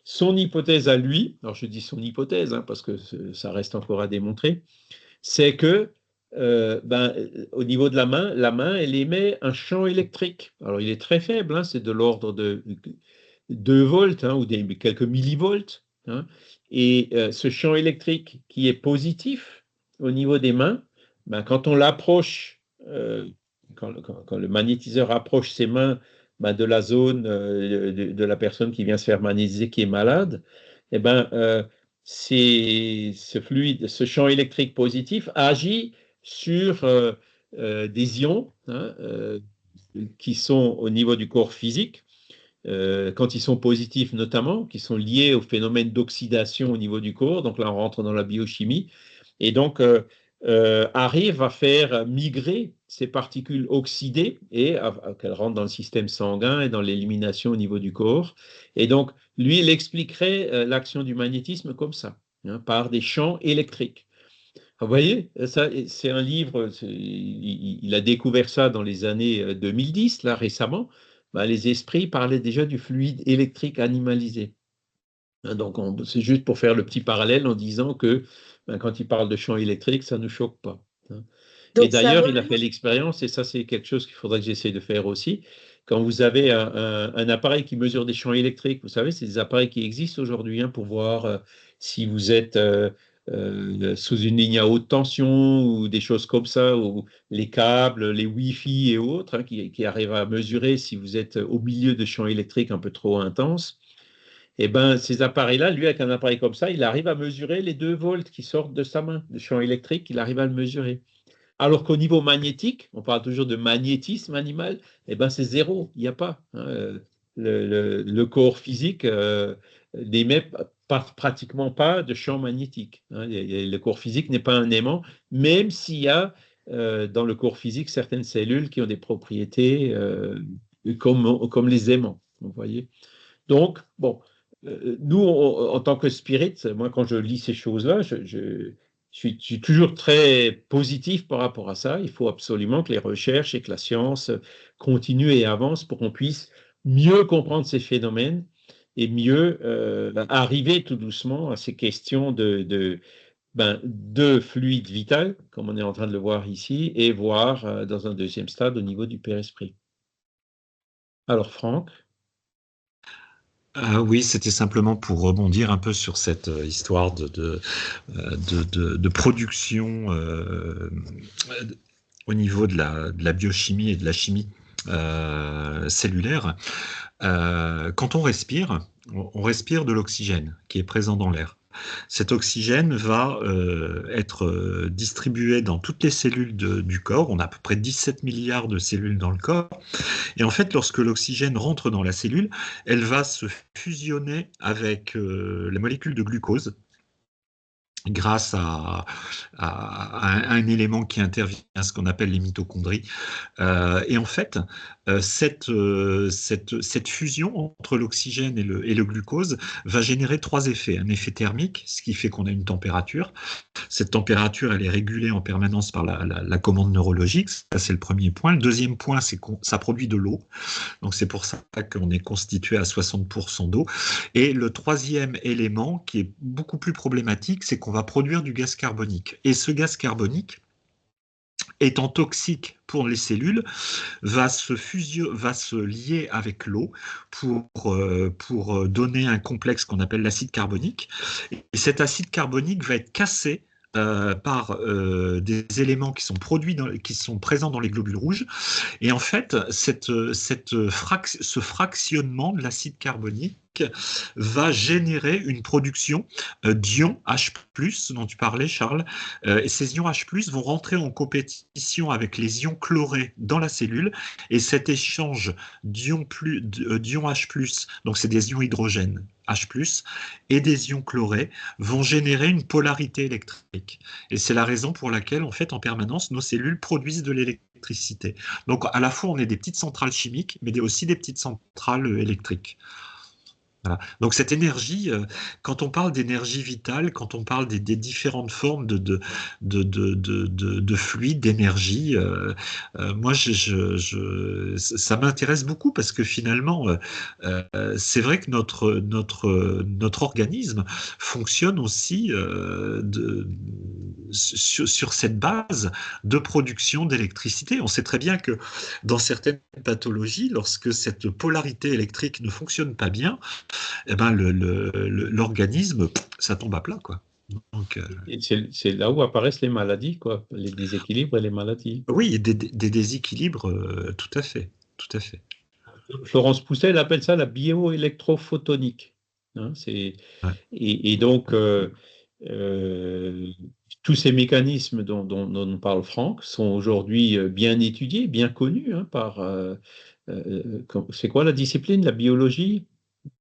son hypothèse à lui, alors je dis son hypothèse hein, parce que ça reste encore à démontrer, c'est que ben, au niveau de la main, elle émet un champ électrique. Alors il est très faible, hein, c'est de l'ordre de 2 volts hein, ou quelques millivolts, hein, et ce champ électrique qui est positif au niveau des mains, ben, quand on l'approche, quand le magnétiseur approche ses mains ben, de la zone de la personne qui vient se faire magnétiser, qui est malade, eh ben, ce fluide, ce champ électrique positif agit sur des ions hein, qui sont au niveau du corps physique, quand ils sont positifs notamment, qui sont liés au phénomène d'oxydation au niveau du corps, donc là on rentre dans la biochimie, et donc arrive à faire migrer ces particules oxydées et qu'elles rentrent dans le système sanguin et dans l'élimination au niveau du corps. Et donc lui, il expliquerait l'action du magnétisme comme ça, hein, par des champs électriques. Vous voyez, ça, c'est un livre, il a découvert ça dans les années 2010, là récemment. Ben, les esprits parlaient déjà du fluide électrique animalisé. Hein, donc, c'est juste pour faire le petit parallèle en disant que ben, quand il parle de champ électrique, ça ne nous choque pas, hein. Et Donc ça d'ailleurs, il a fait remonte. l'expérience, et ça, c'est quelque chose qu'il faudrait que j'essaie de faire aussi. Quand vous avez un appareil qui mesure des champs électriques, vous savez, c'est des appareils qui existent aujourd'hui hein, pour voir si vous êtes sous une ligne à haute tension ou des choses comme ça, ou les câbles, les Wi-Fi et autres, hein, qui arrivent à mesurer si vous êtes au milieu de champs électriques un peu trop intenses. Et ben, ces appareils-là, lui, avec un appareil comme ça, il arrive à mesurer les 2 volts qui sortent de sa main, de champ électrique, il arrive à le mesurer. Alors qu'au niveau magnétique, on parle toujours de magnétisme animal, eh ben c'est zéro, il n'y a pas, hein. Le corps physique n'émet pratiquement pas de champ magnétique, hein. Le corps physique n'est pas un aimant, même s'il y a dans le corps physique certaines cellules qui ont des propriétés comme les aimants, vous voyez. Donc, bon, nous, en tant que spirit, moi, quand je lis ces choses-là, je suis toujours très positif par rapport à ça. Il faut absolument que les recherches et que la science continuent et avancent pour qu'on puisse mieux comprendre ces phénomènes et mieux arriver tout doucement à ces questions de fluide vital, comme on est en train de le voir ici, et voir dans un deuxième stade au niveau du Père-Esprit. Alors, Franck? Oui, c'était simplement pour rebondir un peu sur cette histoire de production au niveau de la biochimie et de la chimie cellulaire. Quand on respire de l'oxygène qui est présent dans l'air. Cet oxygène va être distribué dans toutes les cellules du corps. On a à peu près 17 milliards de cellules dans le corps. Et en fait, lorsque l'oxygène rentre dans la cellule, elle va se fusionner avec la molécule de glucose grâce à un élément qui intervient, ce qu'on appelle les mitochondries. Et en fait, cette fusion entre l'oxygène et le glucose va générer 3 effets. Un effet thermique, ce qui fait qu'on a une température. Cette température, elle est régulée en permanence par la commande neurologique. Ça, c'est le premier point. Le deuxième point, c'est que ça produit de l'eau. Donc, c'est pour ça qu'on est constitué à 60% d'eau. Et le troisième élément, qui est beaucoup plus problématique, c'est qu'on va produire du gaz carbonique. Et ce gaz carbonique, étant toxique pour les cellules, va se lier avec l'eau pour donner un complexe qu'on appelle l'acide carbonique. Et cet acide carbonique va être cassé par des éléments qui sont présents dans les globules rouges. Et en fait, ce fractionnement de l'acide carbonique va générer une production d'ions H+, dont tu parlais, Charles. Et ces ions H+, vont rentrer en compétition avec les ions chlorés dans la cellule. Et cet échange d'ions H+, donc c'est des ions hydrogène H+, et des ions chlorés vont générer une polarité électrique. Et c'est la raison pour laquelle, en fait, en permanence, nos cellules produisent de l'électricité. Donc, à la fois, on est des petites centrales chimiques, mais aussi des petites centrales électriques. Voilà. Donc cette énergie, quand on parle d'énergie vitale, quand on parle des différentes formes de fluide, d'énergie, moi ça m'intéresse beaucoup parce que finalement, c'est vrai que notre organisme fonctionne aussi sur cette base de production d'électricité. On sait très bien que dans certaines pathologies, lorsque cette polarité électrique ne fonctionne pas bien, eh ben l'organisme, ça tombe à plat, quoi. Donc, c'est là où apparaissent les maladies, quoi, les déséquilibres et les maladies. Oui, des déséquilibres, tout à fait, tout à fait. Florence Pousset, elle appelle ça la bioélectrophotonique. Hein, Ouais. et donc, tous ces mécanismes dont parle Franck sont aujourd'hui bien étudiés, bien connus par... c'est quoi la discipline? La biologie?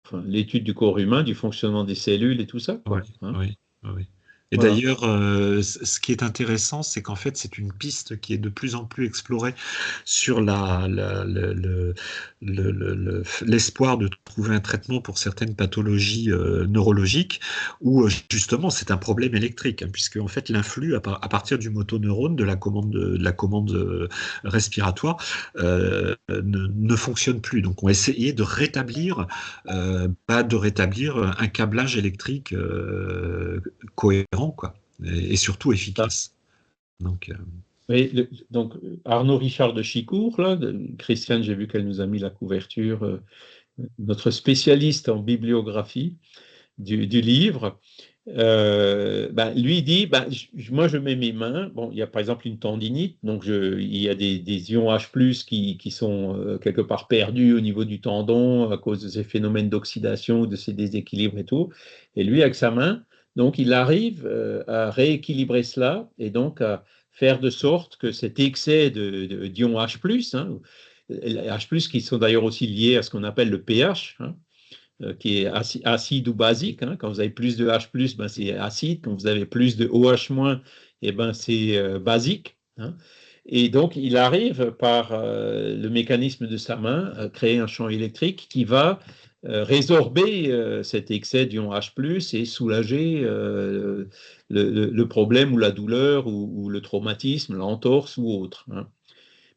Enfin, l'étude du corps humain, du fonctionnement des cellules et tout ça, quoi, hein. Oui, oui. Et Voilà. d'ailleurs, ce qui est intéressant, c'est qu'en fait, c'est une piste qui est de plus en plus explorée sur l'espoir de trouver un traitement pour certaines pathologies neurologiques, où justement c'est un problème électrique, hein, puisque en fait l'influx à partir du motoneurone, de la commande respiratoire, ne fonctionne plus. Donc on va essayer de rétablir un câblage électrique cohérent, quoi, et surtout efficace. Donc, Oui, donc Arnaud Richard de Chicourt, là, Christiane, j'ai vu qu'elle nous a mis la couverture, notre spécialiste en bibliographie du livre, Lui dit, moi je mets mes mains, bon, il y a par exemple une tendinite, donc il y a des ions H+, qui sont quelque part perdus au niveau du tendon à cause de ces phénomènes d'oxydation, de ces déséquilibres et tout. Et lui, avec sa main, donc il arrive à rééquilibrer cela et donc à faire de sorte que cet excès d'ions H+, hein, H+, qui sont d'ailleurs aussi liés à ce qu'on appelle le pH, hein, qui est acide ou basique, hein. Quand vous avez plus de H+, c'est acide. Quand vous avez plus de OH-, c'est basique, hein. Et donc, il arrive par le mécanisme de sa main à créer un champ électrique qui va résorber cet excès d'ion H+, et soulager le problème ou la douleur ou le traumatisme, l'entorse ou autre, hein.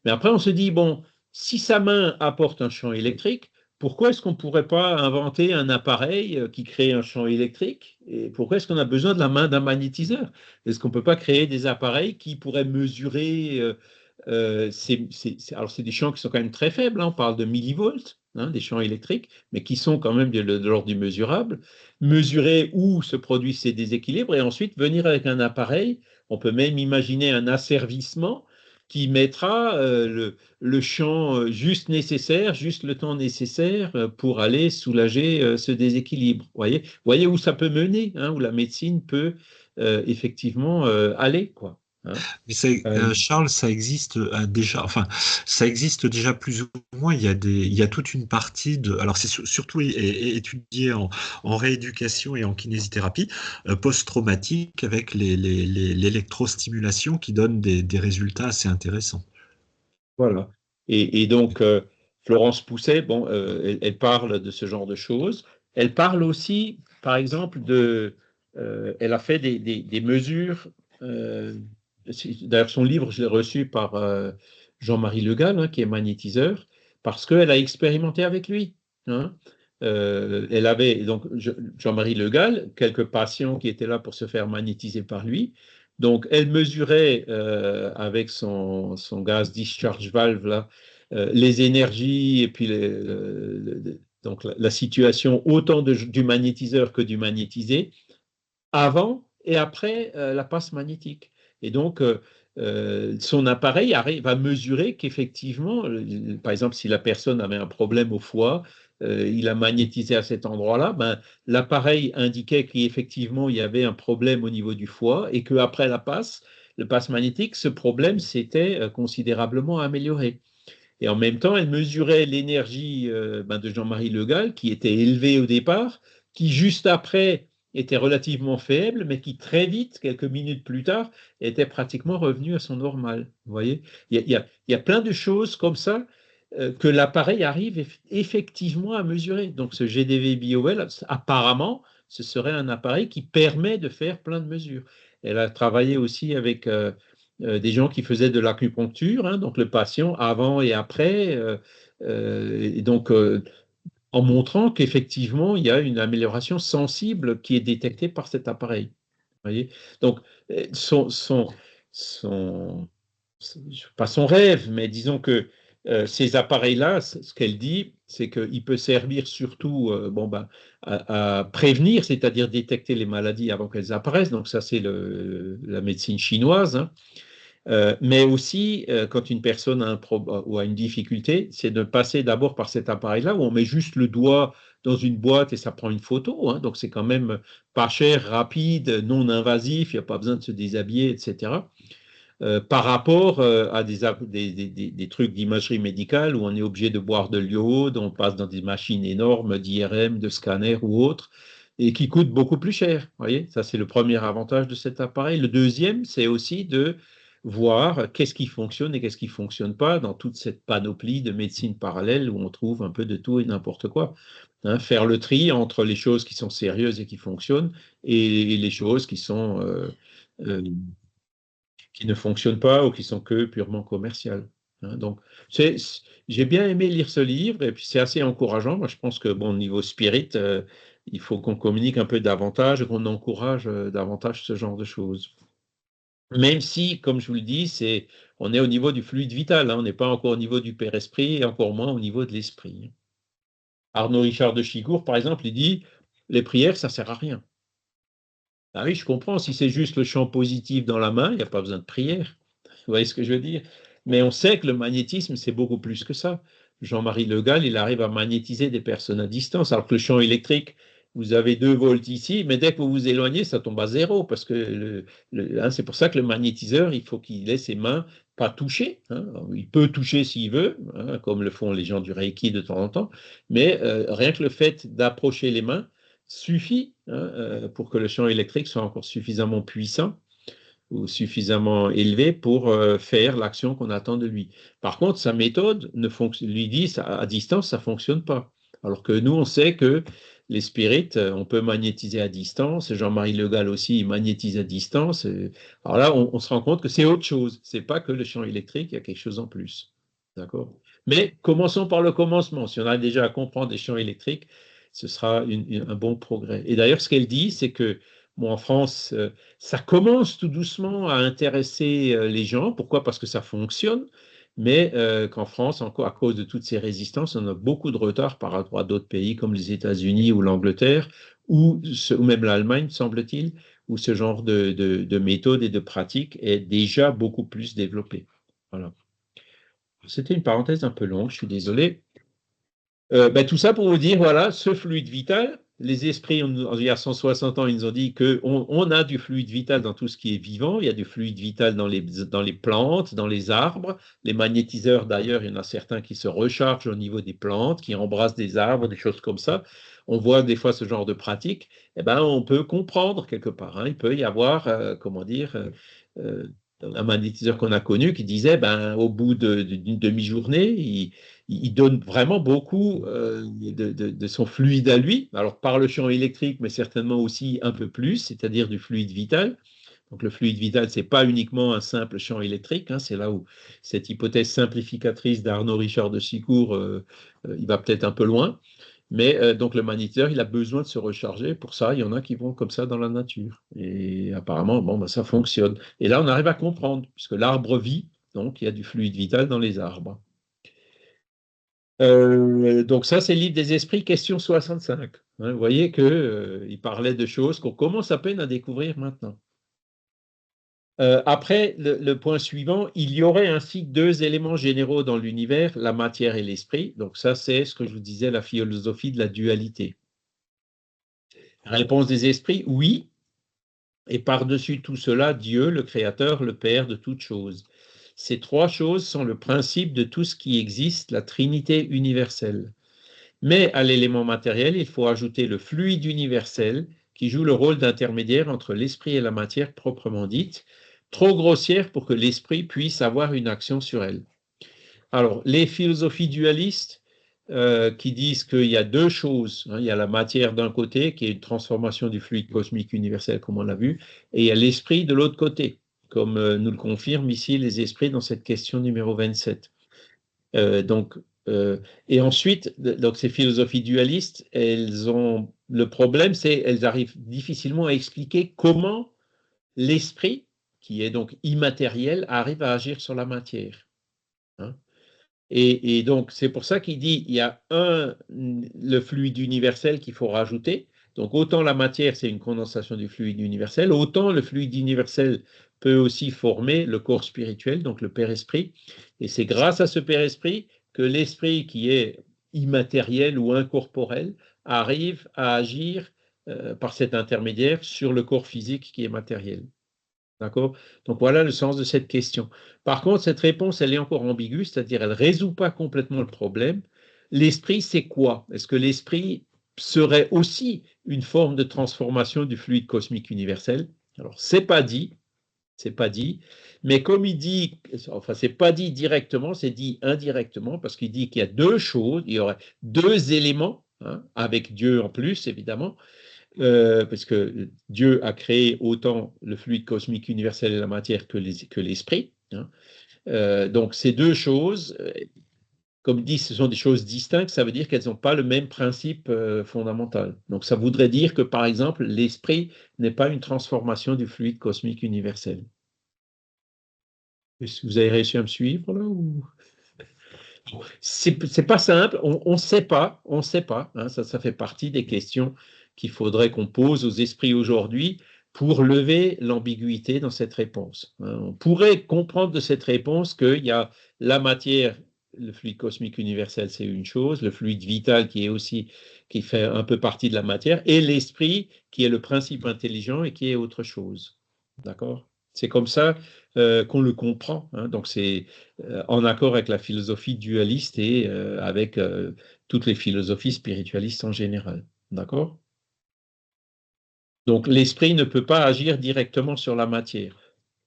Mais après, on se dit, bon, si sa main apporte un champ électrique, pourquoi est-ce qu'on ne pourrait pas inventer un appareil qui crée un champ électrique? Et pourquoi est-ce qu'on a besoin de la main d'un magnétiseur? Est-ce qu'on ne peut pas créer des appareils qui pourraient mesurer alors, c'est des champs qui sont quand même très faibles, hein, on parle de millivolts, hein, des champs électriques, mais qui sont quand même de l'ordre du mesurable, mesurer où se produisent ces déséquilibres et ensuite venir avec un appareil. On peut même imaginer un asservissement qui mettra le champ juste nécessaire, juste le temps nécessaire pour aller soulager ce déséquilibre. Voyez où ça peut mener, hein, où la médecine peut effectivement aller, quoi, hein. Mais Charles, ça existe déjà, enfin, ça existe déjà plus ou moins. Il y a toute une partie de, alors c'est surtout étudié en rééducation et en kinésithérapie post-traumatique avec l'électrostimulation qui donne des résultats assez intéressants. Voilà. Et donc, Florence Pousset, bon, elle parle de ce genre de choses. Elle parle aussi, par exemple, elle a fait des mesures. euh, D'ailleurs, son livre, je l'ai reçu par Jean-Marie Le Gall, hein, qui est magnétiseur, parce qu'elle a expérimenté avec lui, hein. Elle avait donc Jean-Marie Le Gall, quelques patients qui étaient là pour se faire magnétiser par lui. Donc, elle mesurait avec son gaz discharge valve là, les énergies et puis donc la situation autant du magnétiseur que du magnétisé avant et après la passe magnétique. Et donc, son appareil va mesurer qu'effectivement, par exemple, si la personne avait un problème au foie, il a magnétisé à cet endroit-là, l'appareil indiquait qu'effectivement, il y avait un problème au niveau du foie et qu'après le passe magnétique, ce problème s'était considérablement amélioré. Et en même temps, elle mesurait l'énergie de Jean-Marie Le Gall, qui était élevée au départ, qui juste après était relativement faible, mais qui très vite, quelques minutes plus tard, était pratiquement revenu à son normal. Vous voyez, il y a plein de choses comme ça que l'appareil arrive effectivement à mesurer. Donc ce GDV BioWell, apparemment, ce serait un appareil qui permet de faire plein de mesures. Elle a travaillé aussi avec des gens qui faisaient de l'acupuncture, hein, donc le patient avant et après, et donc en montrant qu'effectivement il y a une amélioration sensible qui est détectée par cet appareil. Voyez, donc son, pas son rêve, mais disons que ces appareils-là, ce qu'elle dit, c'est qu'il peut servir surtout à prévenir, c'est-à-dire détecter les maladies avant qu'elles apparaissent. Donc ça, c'est la médecine chinoise, hein. Mais aussi, quand une personne a ou a une difficulté, c'est de passer d'abord par cet appareil-là où on met juste le doigt dans une boîte et ça prend une photo, hein. Donc c'est quand même pas cher, rapide, non invasif, il n'y a pas besoin de se déshabiller, etc. Par rapport à des trucs d'imagerie médicale où on est obligé de boire de l'iode, on passe dans des machines énormes d'IRM, de scanner ou autres, et qui coûtent beaucoup plus cher. Vous voyez, ça c'est le premier avantage de cet appareil. Le deuxième, c'est aussi de voir qu'est-ce qui fonctionne et qu'est-ce qui ne fonctionne pas dans toute cette panoplie de médecine parallèle où on trouve un peu de tout et n'importe quoi. Hein, faire le tri entre les choses qui sont sérieuses et qui fonctionnent et les choses qui sont euh, qui ne fonctionnent pas ou qui sont que purement commerciales, hein. Donc, j'ai bien aimé lire ce livre et puis c'est assez encourageant. Moi, je pense que, bon, au niveau spirit, il faut qu'on communique un peu davantage et qu'on encourage davantage ce genre de choses. Même si, comme je vous le dis, on est au niveau du fluide vital, hein, on n'est pas encore au niveau du Père-Esprit et encore moins au niveau de l'Esprit. Arnaud Richard de Chicourt, par exemple, il dit les prières, ça ne sert à rien. Ah oui, je comprends. Si c'est juste le champ positif dans la main, il n'y a pas besoin de prière. Vous voyez ce que je veux dire? Mais on sait que le magnétisme, c'est beaucoup plus que ça. Jean-Marie Le Gall, il arrive à magnétiser des personnes à distance, alors que le champ électrique, vous avez 2 volts ici, mais dès que vous vous éloignez, ça tombe à zéro, parce que c'est pour ça que le magnétiseur, il faut qu'il ait ses mains pas touchées, hein. Il peut toucher s'il veut, hein, comme le font les gens du Reiki de temps en temps, mais rien que le fait d'approcher les mains suffit, hein, pour que le champ électrique soit encore suffisamment puissant ou suffisamment élevé pour faire l'action qu'on attend de lui. Par contre, sa méthode lui dit à distance, ça ne fonctionne pas. Alors que nous, on sait que les spirites, on peut magnétiser à distance. Jean-Marie Le Gall aussi, il magnétise à distance. Alors là, on se rend compte que c'est autre chose. Ce n'est pas que le champ électrique, il y a quelque chose en plus. D'accord? Mais commençons par le commencement. Si on arrive déjà à comprendre les champs électriques, ce sera un bon progrès. Et d'ailleurs, ce qu'elle dit, c'est que bon, en France, ça commence tout doucement à intéresser les gens. Pourquoi? Parce que ça fonctionne. Mais qu'en France, encore à cause de toutes ces résistances, on a beaucoup de retard par rapport à d'autres pays comme les États-Unis ou l'Angleterre ou même l'Allemagne, semble-t-il, où ce genre de méthode et de pratique est déjà beaucoup plus développé. Voilà. C'était une parenthèse un peu longue, je suis désolé. Tout ça pour vous dire, voilà, ce fluide vital, les esprits, il y a 160 ans, ils nous ont dit qu'on a du fluide vital dans tout ce qui est vivant, il y a du fluide vital dans les plantes, dans les arbres, les magnétiseurs d'ailleurs, il y en a certains qui se rechargent au niveau des plantes, qui embrassent des arbres, des choses comme ça. On voit des fois ce genre de pratique, eh ben, on peut comprendre quelque part, hein. Il peut y avoir, comment dire, euh, un magnétiseur qu'on a connu qui disait, au bout d'une demi-journée, il donne vraiment beaucoup de son fluide à lui, alors par le champ électrique, mais certainement aussi un peu plus, c'est-à-dire du fluide vital. Donc le fluide vital, ce n'est pas uniquement un simple champ électrique, hein, c'est là où cette hypothèse simplificatrice d'Arnaud Richard de Sicourt, il va peut-être un peu loin. Mais donc le magnétiseur, il a besoin de se recharger. Pour ça, il y en a qui vont comme ça dans la nature. Et apparemment, bon, ça fonctionne. Et là, on arrive à comprendre, puisque l'arbre vit, donc il y a du fluide vital dans les arbres. Donc ça, c'est le livre des esprits, question 65. Hein, vous voyez qu'il parlait de choses qu'on commence à peine à découvrir maintenant. Après, le point suivant, il y aurait ainsi 2 éléments généraux dans l'univers, la matière et l'esprit. Donc ça, c'est ce que je vous disais, la philosophie de la dualité. Réponse des esprits, oui. Et par-dessus tout cela, Dieu, le Créateur, le Père de toutes choses. Ces 3 choses sont le principe de tout ce qui existe, la Trinité universelle. Mais à l'élément matériel, il faut ajouter le fluide universel qui joue le rôle d'intermédiaire entre l'esprit et la matière proprement dite, trop grossière pour que l'esprit puisse avoir une action sur elle. Alors, les philosophies dualistes qui disent qu'il y a 2 choses, hein, il y a la matière d'un côté, qui est une transformation du fluide cosmique universel, comme on l'a vu, et il y a l'esprit de l'autre côté, comme nous le confirment ici les esprits dans cette question numéro 27. Et ensuite, donc ces philosophies dualistes, le problème, c'est qu'elles arrivent difficilement à expliquer comment l'esprit, qui est donc immatériel, arrive à agir sur la matière. Hein. Et donc, c'est pour ça qu'il dit il y a le fluide universel qu'il faut rajouter. Donc, autant la matière, c'est une condensation du fluide universel, autant le fluide universel peut aussi former le corps spirituel, donc le Père-Esprit. Et c'est grâce à ce Père-Esprit que l'esprit qui est immatériel ou incorporel arrive à agir par cet intermédiaire sur le corps physique qui est matériel. D'accord? Donc voilà le sens de cette question. Par contre, cette réponse, elle est encore ambiguë, c'est-à-dire elle ne résout pas complètement le problème. L'esprit, c'est quoi? Est-ce que l'esprit serait aussi une forme de transformation du fluide cosmique universel? Alors, c'est pas dit, mais comme il dit, enfin, c'est pas dit directement, c'est dit indirectement, parce qu'il dit qu'il y a 2 choses, il y aurait 2 éléments, hein, avec Dieu en plus, évidemment, parce que Dieu a créé autant le fluide cosmique universel et la matière que l'esprit. Hein. Donc ces 2 choses, comme dit, ce sont des choses distinctes, ça veut dire qu'elles n'ont pas le même principe fondamental. Donc ça voudrait dire que, par exemple, l'esprit n'est pas une transformation du fluide cosmique universel. Est-ce que vous avez réussi à me suivre là ou... C'est pas simple, on ne sait pas, hein, ça fait partie des questions qu'il faudrait qu'on pose aux esprits aujourd'hui. pour lever l'ambiguïté dans cette réponse. On pourrait comprendre de cette réponse qu'il y a la matière, le fluide cosmique universel, c'est une chose, le fluide vital qui fait un peu partie de la matière, et l'esprit qui est le principe intelligent et qui est autre chose. D'accord? C'est comme ça qu'on le comprend. Donc c'est en accord avec la philosophie dualiste et avec toutes les philosophies spiritualistes en général. D'accord? Donc l'esprit ne peut pas agir directement sur la matière.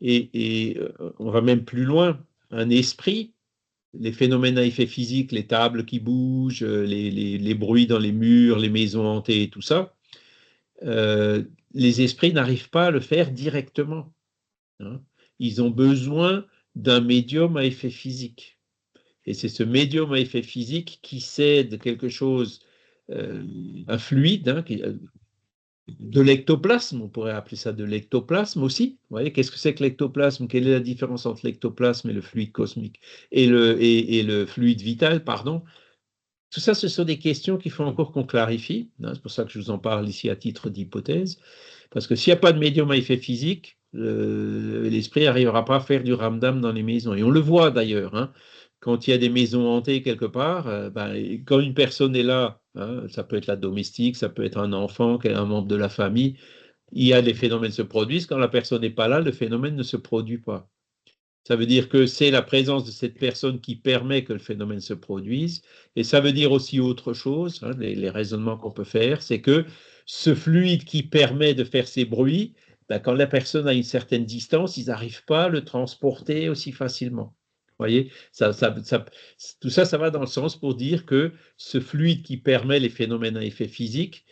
Et on va même plus loin. Un esprit, les phénomènes à effet physique, les tables qui bougent, les bruits dans les murs, les maisons hantées et tout ça, les esprits n'arrivent pas à le faire directement. Ils ont besoin d'un médium à effet physique. Et c'est ce médium à effet physique qui cède quelque chose, un fluide, de l'ectoplasme, on pourrait appeler ça de l'ectoplasme aussi. Vous voyez, qu'est-ce que c'est que l'ectoplasme? Quelle est la différence entre l'ectoplasme et le fluide cosmique et le fluide vital, pardon? Tout ça, ce sont des questions qu'il faut encore qu'on clarifie. C'est pour ça que je vous en parle ici à titre d'hypothèse. Parce que s'il n'y a pas de médium à effet physique, l'esprit n'arrivera pas à faire du ramdam dans les maisons. Et on le voit d'ailleurs. Quand il y a des maisons hantées quelque part, quand une personne est là, ça peut être la domestique, ça peut être un enfant, un membre de la famille, il y a des phénomènes se produisent. Quand la personne n'est pas là, le phénomène ne se produit pas. Ça veut dire que c'est la présence de cette personne qui permet que le phénomène se produise. Et ça veut dire aussi autre chose, les raisonnements qu'on peut faire, c'est que ce fluide qui permet de faire ces bruits, quand la personne a une certaine distance, ils n'arrivent pas à le transporter aussi facilement. Vous voyez, tout ça, ça va dans le sens pour dire que ce fluide qui permet les phénomènes à effet physique,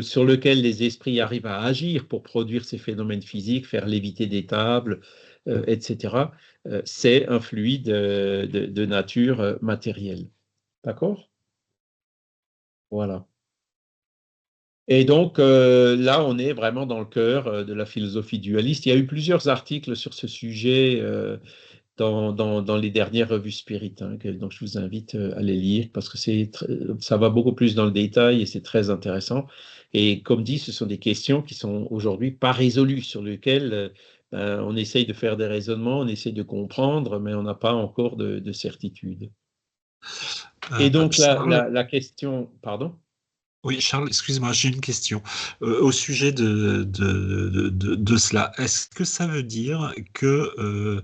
sur lequel les esprits arrivent à agir pour produire ces phénomènes physiques, faire léviter des tables, etc., c'est un fluide de nature matérielle. D'accord? Voilà. Et donc là, on est vraiment dans le cœur de la philosophie dualiste. Il y a eu plusieurs articles sur ce sujet dans les dernières revues Spirit, donc je vous invite à les lire parce que ça va beaucoup plus dans le détail et c'est très intéressant. Et comme dit, ce sont des questions qui sont aujourd'hui pas résolues, sur lesquelles on essaye de faire des raisonnements, on essaye de comprendre, mais on n'a pas encore de certitude. Et donc la question, pardon? Oui, Charles, excuse-moi, j'ai une question au sujet de cela. Est-ce que ça veut dire que,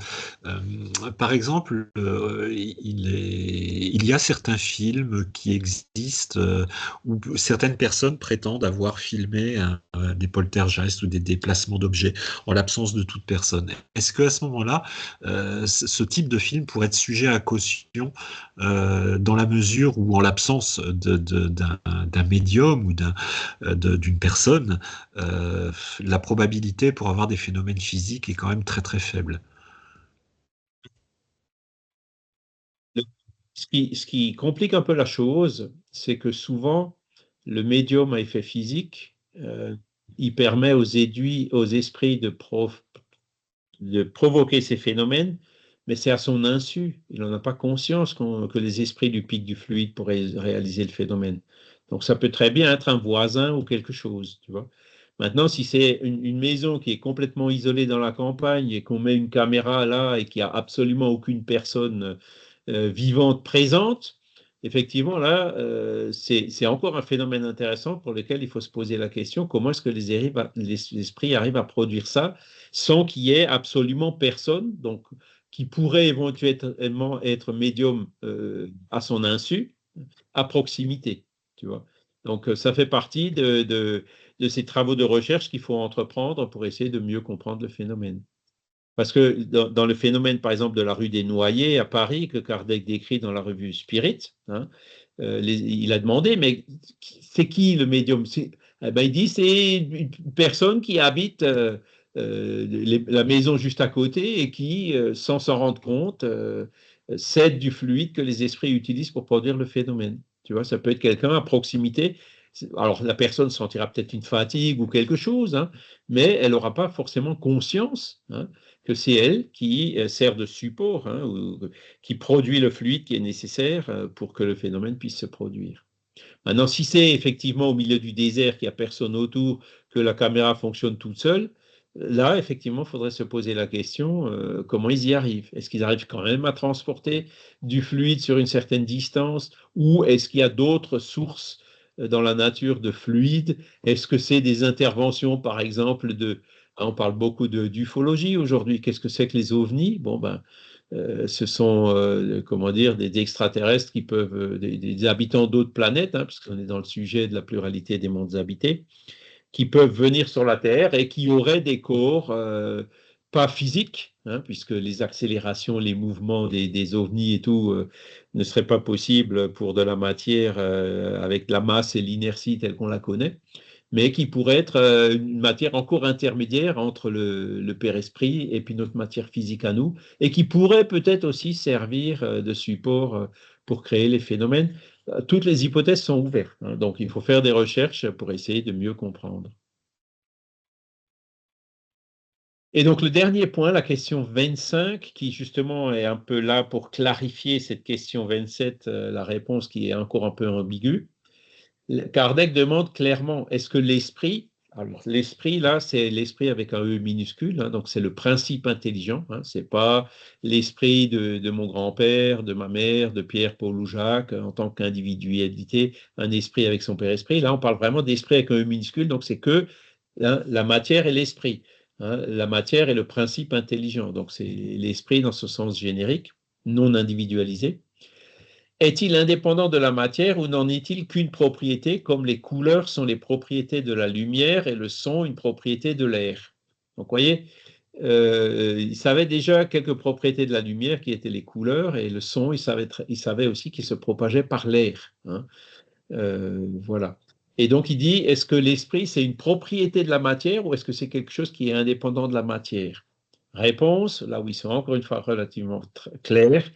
par exemple, il y a certains films qui existent où certaines personnes prétendent avoir filmé des poltergeists ou des déplacements d'objets en l'absence de toute personne? Est-ce qu'à ce moment-là, ce type de film pourrait être sujet à caution dans la mesure où, en l'absence d'un médium ou d'une personne, la probabilité pour avoir des phénomènes physiques est quand même très très faible. Ce qui complique un peu la chose, c'est que souvent, le médium à effet physique, il permet aux esprits de provoquer ces phénomènes, mais c'est à son insu. Il n'en a pas conscience que les esprits du pic du fluide pourraient réaliser le phénomène. Donc ça peut très bien être un voisin ou quelque chose, tu vois. Maintenant, si c'est une maison qui est complètement isolée dans la campagne et qu'on met une caméra là et qu'il n'y a absolument aucune personne vivante présente, effectivement, là, c'est encore un phénomène intéressant pour lequel il faut se poser la question, comment est-ce que les esprits arrivent à produire ça sans qu'il y ait absolument personne, donc qui pourrait éventuellement être médium à son insu, à proximité, tu vois. Donc, ça fait partie de ces travaux de recherche qu'il faut entreprendre pour essayer de mieux comprendre le phénomène. Parce que dans le phénomène, par exemple, de la rue des Noyers à Paris, que Kardec décrit dans la revue Spirit, il a demandé, mais c'est qui le médium? Il dit, c'est une personne qui habite la maison juste à côté et qui, sans s'en rendre compte, cède du fluide que les esprits utilisent pour produire le phénomène. Tu vois, ça peut être quelqu'un à proximité. Alors, la personne sentira peut-être une fatigue ou quelque chose, mais elle n'aura pas forcément conscience que c'est elle qui sert de support, ou qui produit le fluide qui est nécessaire pour que le phénomène puisse se produire. Maintenant, si c'est effectivement au milieu du désert, qu'il n'y a personne autour, que la caméra fonctionne toute seule, là, effectivement, il faudrait se poser la question, comment ils y arrivent? Est-ce qu'ils arrivent quand même à transporter du fluide sur une certaine distance ou est-ce qu'il y a d'autres sources dans la nature de fluide? Est-ce que c'est des interventions, par exemple, on parle beaucoup d'ufologie aujourd'hui. Qu'est-ce que c'est que les ovnis? Bon, ben, ce sont, comment dire, des extraterrestres qui peuvent, des habitants d'autres planètes, hein, puisqu'on est dans le sujet de la pluralité des mondes habités, qui peuvent venir sur la Terre et qui auraient des corps pas physiques, hein, puisque les accélérations, les mouvements des ovnis et tout ne seraient pas possibles pour de la matière avec la masse et l'inertie telle qu'on la connaît, mais qui pourrait être une matière encore intermédiaire entre le Père-Esprit et puis notre matière physique à nous, et qui pourrait peut-être aussi servir de support pour créer les phénomènes. Toutes les hypothèses sont ouvertes, hein, donc il faut faire des recherches pour essayer de mieux comprendre. Et donc le dernier point, la question 25, qui justement est un peu là pour clarifier cette question 27, la réponse qui est encore un peu ambiguë. Kardec demande clairement, est-ce que l'esprit, alors l'esprit là, c'est l'esprit avec un E minuscule, hein, donc c'est le principe intelligent, hein, c'est pas l'esprit de mon grand-père, de ma mère, de Pierre, Paul ou Jacques, en tant qu'individualité, un esprit avec son père-esprit. Là, on parle vraiment d'esprit avec un E minuscule, donc c'est que hein, la matière et l'esprit. Hein, la matière est le principe intelligent, donc c'est l'esprit dans ce sens générique, non individualisé. Est-il indépendant de la matière ou n'en est-il qu'une propriété, comme les couleurs sont les propriétés de la lumière et le son une propriété de l'air? Donc, vous voyez, il savait déjà quelques propriétés de la lumière qui étaient les couleurs et le son, il savait aussi qu'il se propageait par l'air. Hein. Voilà. Et donc, il dit, est-ce que l'esprit, c'est une propriété de la matière ou est-ce que c'est quelque chose qui est indépendant de la matière? Réponse, là où ils sont encore une fois relativement clairs,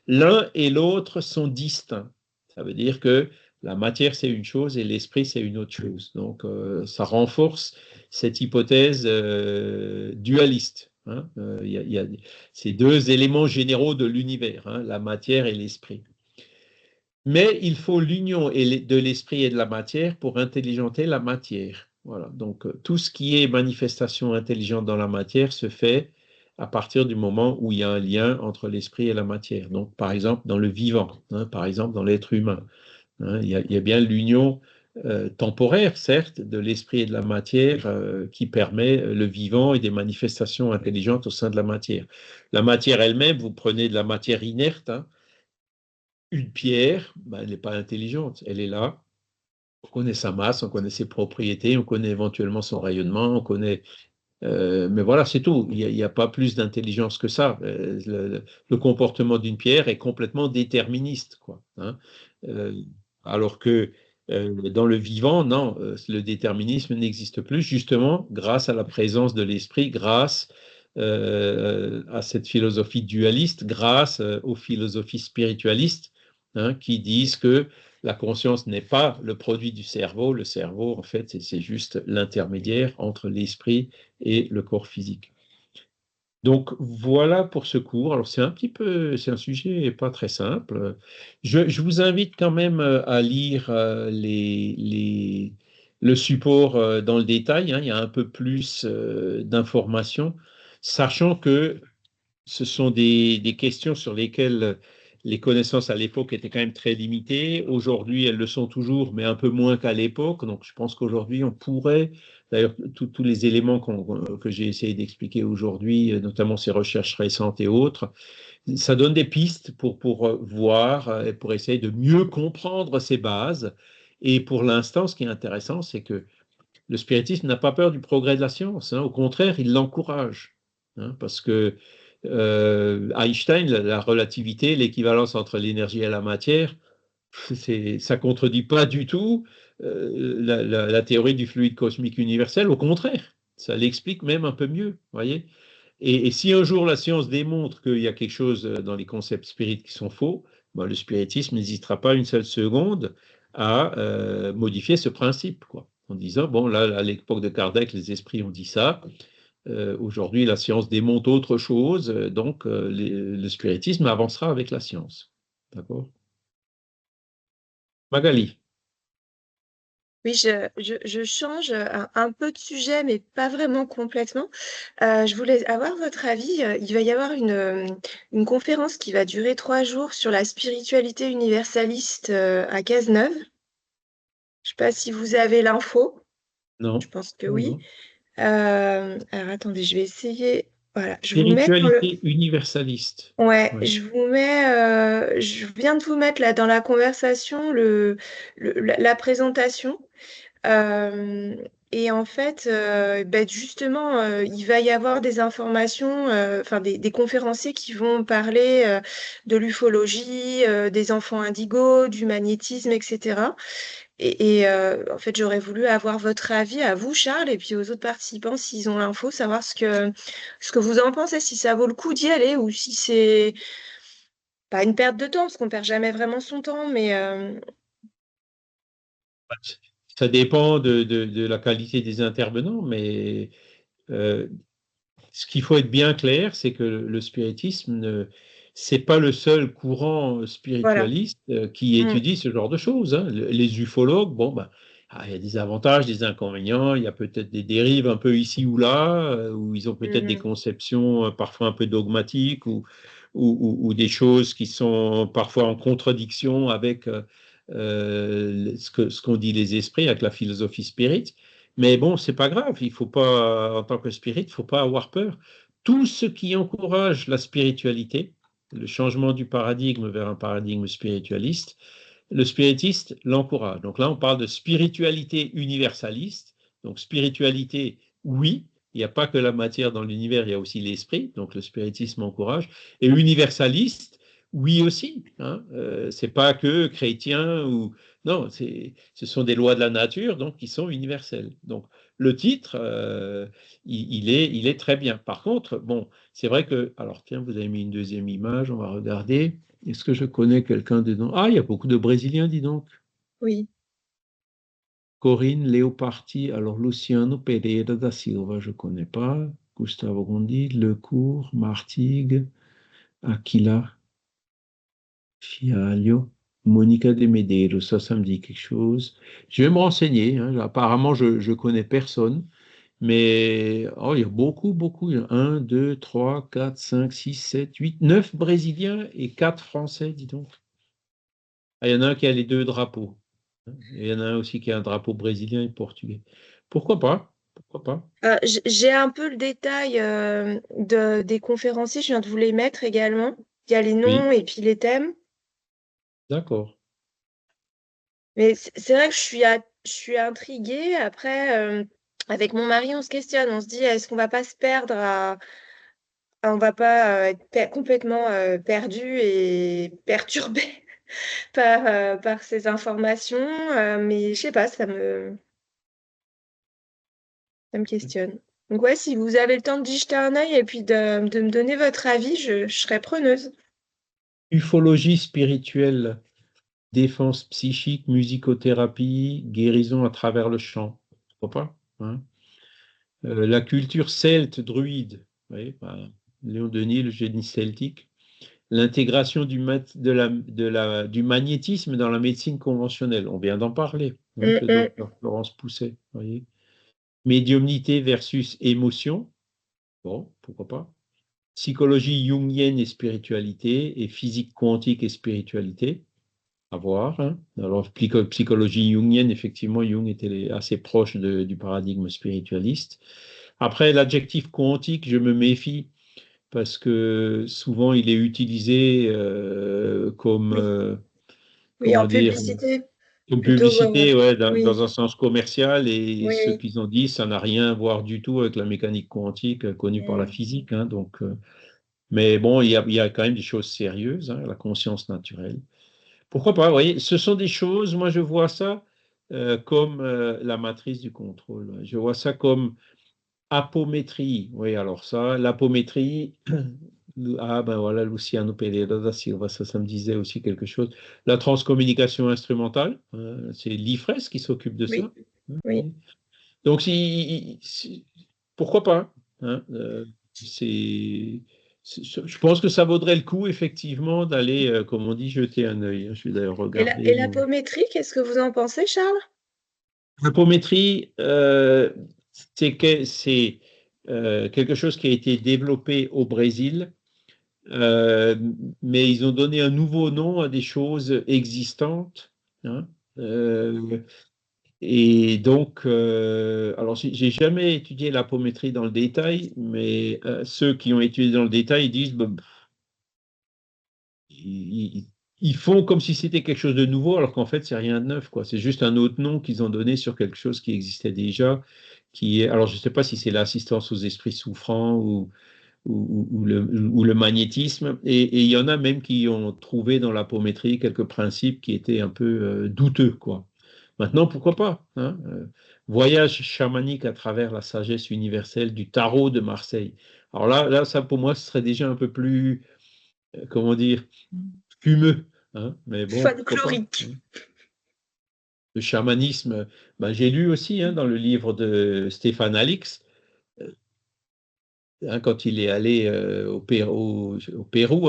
l'un et l'autre sont distincts. Ça veut dire que la matière, c'est une chose et l'esprit, c'est une autre chose. Donc, ça renforce cette hypothèse dualiste. Hein. Il y a ces deux éléments généraux de l'univers, hein, la matière et l'esprit. Mais il faut l'union de l'esprit et de la matière pour intelligenter la matière. Voilà. Donc, tout ce qui est manifestation intelligente dans la matière se fait à partir du moment où il y a un lien entre l'esprit et la matière. Donc, par exemple, dans le vivant, hein, par exemple, dans l'être humain, hein, il y a bien l'union temporaire, certes, de l'esprit et de la matière qui permet le vivant et des manifestations intelligentes au sein de la matière. La matière elle-même, vous prenez de la matière inerte, hein, une pierre, ben, elle n'est pas intelligente, elle est là. On connaît sa masse, on connaît ses propriétés, on connaît éventuellement son rayonnement, on connaît. Mais voilà, c'est tout. Il n'y a pas plus d'intelligence que ça. Le comportement d'une pierre est complètement déterministe, quoi. Hein. Alors que dans le vivant, non, le déterminisme n'existe plus, justement, grâce à la présence de l'esprit, grâce à cette philosophie dualiste, grâce aux philosophies spiritualistes, hein, qui disent que la conscience n'est pas le produit du cerveau. Le cerveau, en fait, c'est juste l'intermédiaire entre l'esprit et le corps physique. Donc voilà pour ce cours. Alors c'est c'est un sujet pas très simple. Je vous invite quand même à lire le support dans le détail, hein. Il y a un peu plus d'informations, sachant que ce sont des questions sur lesquelles les connaissances à l'époque étaient quand même très limitées. Aujourd'hui, elles le sont toujours, mais un peu moins qu'à l'époque. Donc, je pense qu'aujourd'hui, on pourrait, d'ailleurs, tous les éléments que j'ai essayé d'expliquer aujourd'hui, notamment ces recherches récentes et autres, ça donne des pistes pour voir et pour essayer de mieux comprendre ces bases. Et pour l'instant, ce qui est intéressant, c'est que le spiritisme n'a pas peur du progrès de la science. Hein. Au contraire, il l'encourage. Hein, parce que Einstein, la relativité, l'équivalence entre l'énergie et la matière, ça ne contredit pas du tout la théorie du fluide cosmique universel. Au contraire, ça l'explique même un peu mieux. Voyez. Et si un jour la science démontre qu'il y a quelque chose dans les concepts spirites qui sont faux, ben, le spiritisme n'hésitera pas une seule seconde à modifier ce principe, quoi, en disant, bon, là, à l'époque de Kardec, les esprits ont dit ça, aujourd'hui, la science démontre autre chose, donc le spiritisme avancera avec la science. D'accord? Magali. Oui, je change un peu de sujet, mais pas vraiment complètement. Je voulais avoir votre avis. Il va y avoir une conférence qui va durer 3 jours sur la spiritualité universaliste à Cazeneuve. Je ne sais pas si vous avez l'info. Je Non, pense que non, oui. non. Alors attendez, je vais essayer. Voilà, je vous mets dans le. Spiritualité universaliste. Ouais, Oui. je viens de vous mettre là dans la conversation la présentation. Euh, et en fait, ben justement, il va y avoir des informations, enfin des conférenciers qui vont parler de l'ufologie, des enfants indigos, du magnétisme, etc. En fait, j'aurais voulu avoir votre avis à vous, Charles, et puis aux autres participants, s'ils ont l'info, savoir ce que vous en pensez, si ça vaut le coup d'y aller ou si c'est pas une perte de temps, parce qu'on perd jamais vraiment son temps, mais Ça dépend de la qualité des intervenants, mais euh, ce qu'il faut être bien clair, c'est que le spiritisme, c'est pas le seul courant voilà. spiritualiste qui Mm, étudie ce genre de choses, hein. Les ufologues, bon, ben, il y a des avantages, des inconvénients, il y a peut-être des dérives un peu ici ou là, où ils ont peut-être des mm, conceptions parfois un peu dogmatiques ou des choses qui sont parfois en contradiction avec ce qu'ont dit les esprits, avec la philosophie spirit. Mais bon, c'est pas grave, il faut pas, en tant que spirit, il faut pas avoir peur. Tout ce qui encourage la spiritualité, le changement du paradigme vers un paradigme spiritualiste, le spiritiste l'encourage. Donc là, on parle de spiritualité universaliste. Donc spiritualité, oui, il n'y a pas que la matière dans l'univers, il y a aussi l'esprit. Donc le spiritisme encourage. Et universaliste, oui aussi. Hein. C'est pas que chrétien ou non, ce sont des lois de la nature donc qui sont universelles. Donc le titre, il est très bien. Par contre, bon, c'est vrai que, alors tiens, vous avez mis une deuxième image, on va regarder. Est-ce que je connais quelqu'un dedans? Ah, il y a beaucoup de Brésiliens, dis donc. oui. Corinne Leopardi, alors Luciano Pereira da Silva, je ne connais pas. Gustavo Gondi, Lecourt, Martigues, Aquila, Fialho, Monica de Medeiros, ça me dit quelque chose. Je vais me renseigner, hein. Apparemment, je ne connais personne, mais oh, il y a beaucoup, beaucoup. Il y a 1, 2, 3, 4, 5, 6, 7, 8, 9 Brésiliens et 4 Français, dis donc. Ah, il y en a un qui a les deux drapeaux. Et il y en a un aussi qui a un drapeau brésilien et portugais. Pourquoi pas? Pourquoi pas? J'ai un peu le détail des conférenciers, je viens de vous les mettre également. Il y a les Oui, noms et puis les thèmes. d'accord. Mais c'est vrai que je suis intriguée. Après, avec mon mari, on se questionne. On se dit, est-ce qu'on va pas se perdre on va pas être complètement perdu et perturbé par ces informations. Mais je sais pas, ça me questionne. Donc ouais, si vous avez le temps d'y jeter un œil et puis de me donner votre avis, je serais preneuse. Ufologie spirituelle, défense psychique, musicothérapie, guérison à travers le chant. Pourquoi pas? Hein. La culture celte, druide. Oui, bah, Léon Denis, le génie celtique. L'intégration du magnétisme dans la médecine conventionnelle. On vient d'en parler hein, avec Mm, le mm. docteur Florence Pousset. Voyez. Médiumnité versus émotion. Bon, pourquoi pas. Psychologie jungienne et spiritualité, et physique quantique et spiritualité, à voir. Hein. Alors, psychologie jungienne, effectivement, Jung était assez proche du paradigme spiritualiste. Après, l'adjectif quantique, je me méfie parce que souvent il est utilisé comme, Oui, oui, comment en dire, publicité, comme plutôt. publicité, ouais, dans Oui, un sens commercial, et oui, ce oui. qu'ils ont dit, ça n'a rien à voir du tout avec la mécanique quantique connue par la Mm. physique. Hein, donc, mais bon, il y a quand même des choses sérieuses, hein, la conscience naturelle. Pourquoi pas, vous voyez, ce sont des choses, moi je vois ça comme la matrice du contrôle. Je vois ça comme apométrie. Oui, alors ça, l'apométrie, ah ben voilà, Luciano Pereira da Silva, ça me disait aussi quelque chose. La transcommunication instrumentale, c'est l'IFRES qui s'occupe de Oui, ça. oui. Donc, pourquoi pas? Hein, je pense que ça vaudrait le coup, effectivement, d'aller, comme on dit, jeter un œil. Hein. Je vais d'ailleurs Et regarder. l'apométrie, qu'est-ce que vous en pensez, Charles? L'apométrie, c'est quelque chose qui a été développé au Brésil, euh, mais ils ont donné un nouveau nom à des choses existantes, hein. Et donc, alors j'ai jamais étudié l'apométrie dans le détail, mais ceux qui ont étudié dans le détail ils disent, bah, ils, ils font comme si c'était quelque chose de nouveau, alors qu'en fait, c'est rien de neuf, quoi. C'est juste un autre nom qu'ils ont donné sur quelque chose qui existait déjà, qui est, alors je ne sais pas si c'est l'assistance aux esprits souffrants ou le magnétisme, et il y en a même qui ont trouvé dans l'apométrie quelques principes qui étaient un peu douteux, quoi. Maintenant, pourquoi pas, hein, voyage chamanique à travers la sagesse universelle du tarot de Marseille. Alors là, ça pour moi, ce serait déjà un peu plus, comment dire, fumeux, hein, mais bon, pourquoi pas, Folklorique. hein. Le chamanisme, ben, j'ai lu aussi, hein, dans le livre de Stéphane Alix, hein, quand il est allé au Pérou,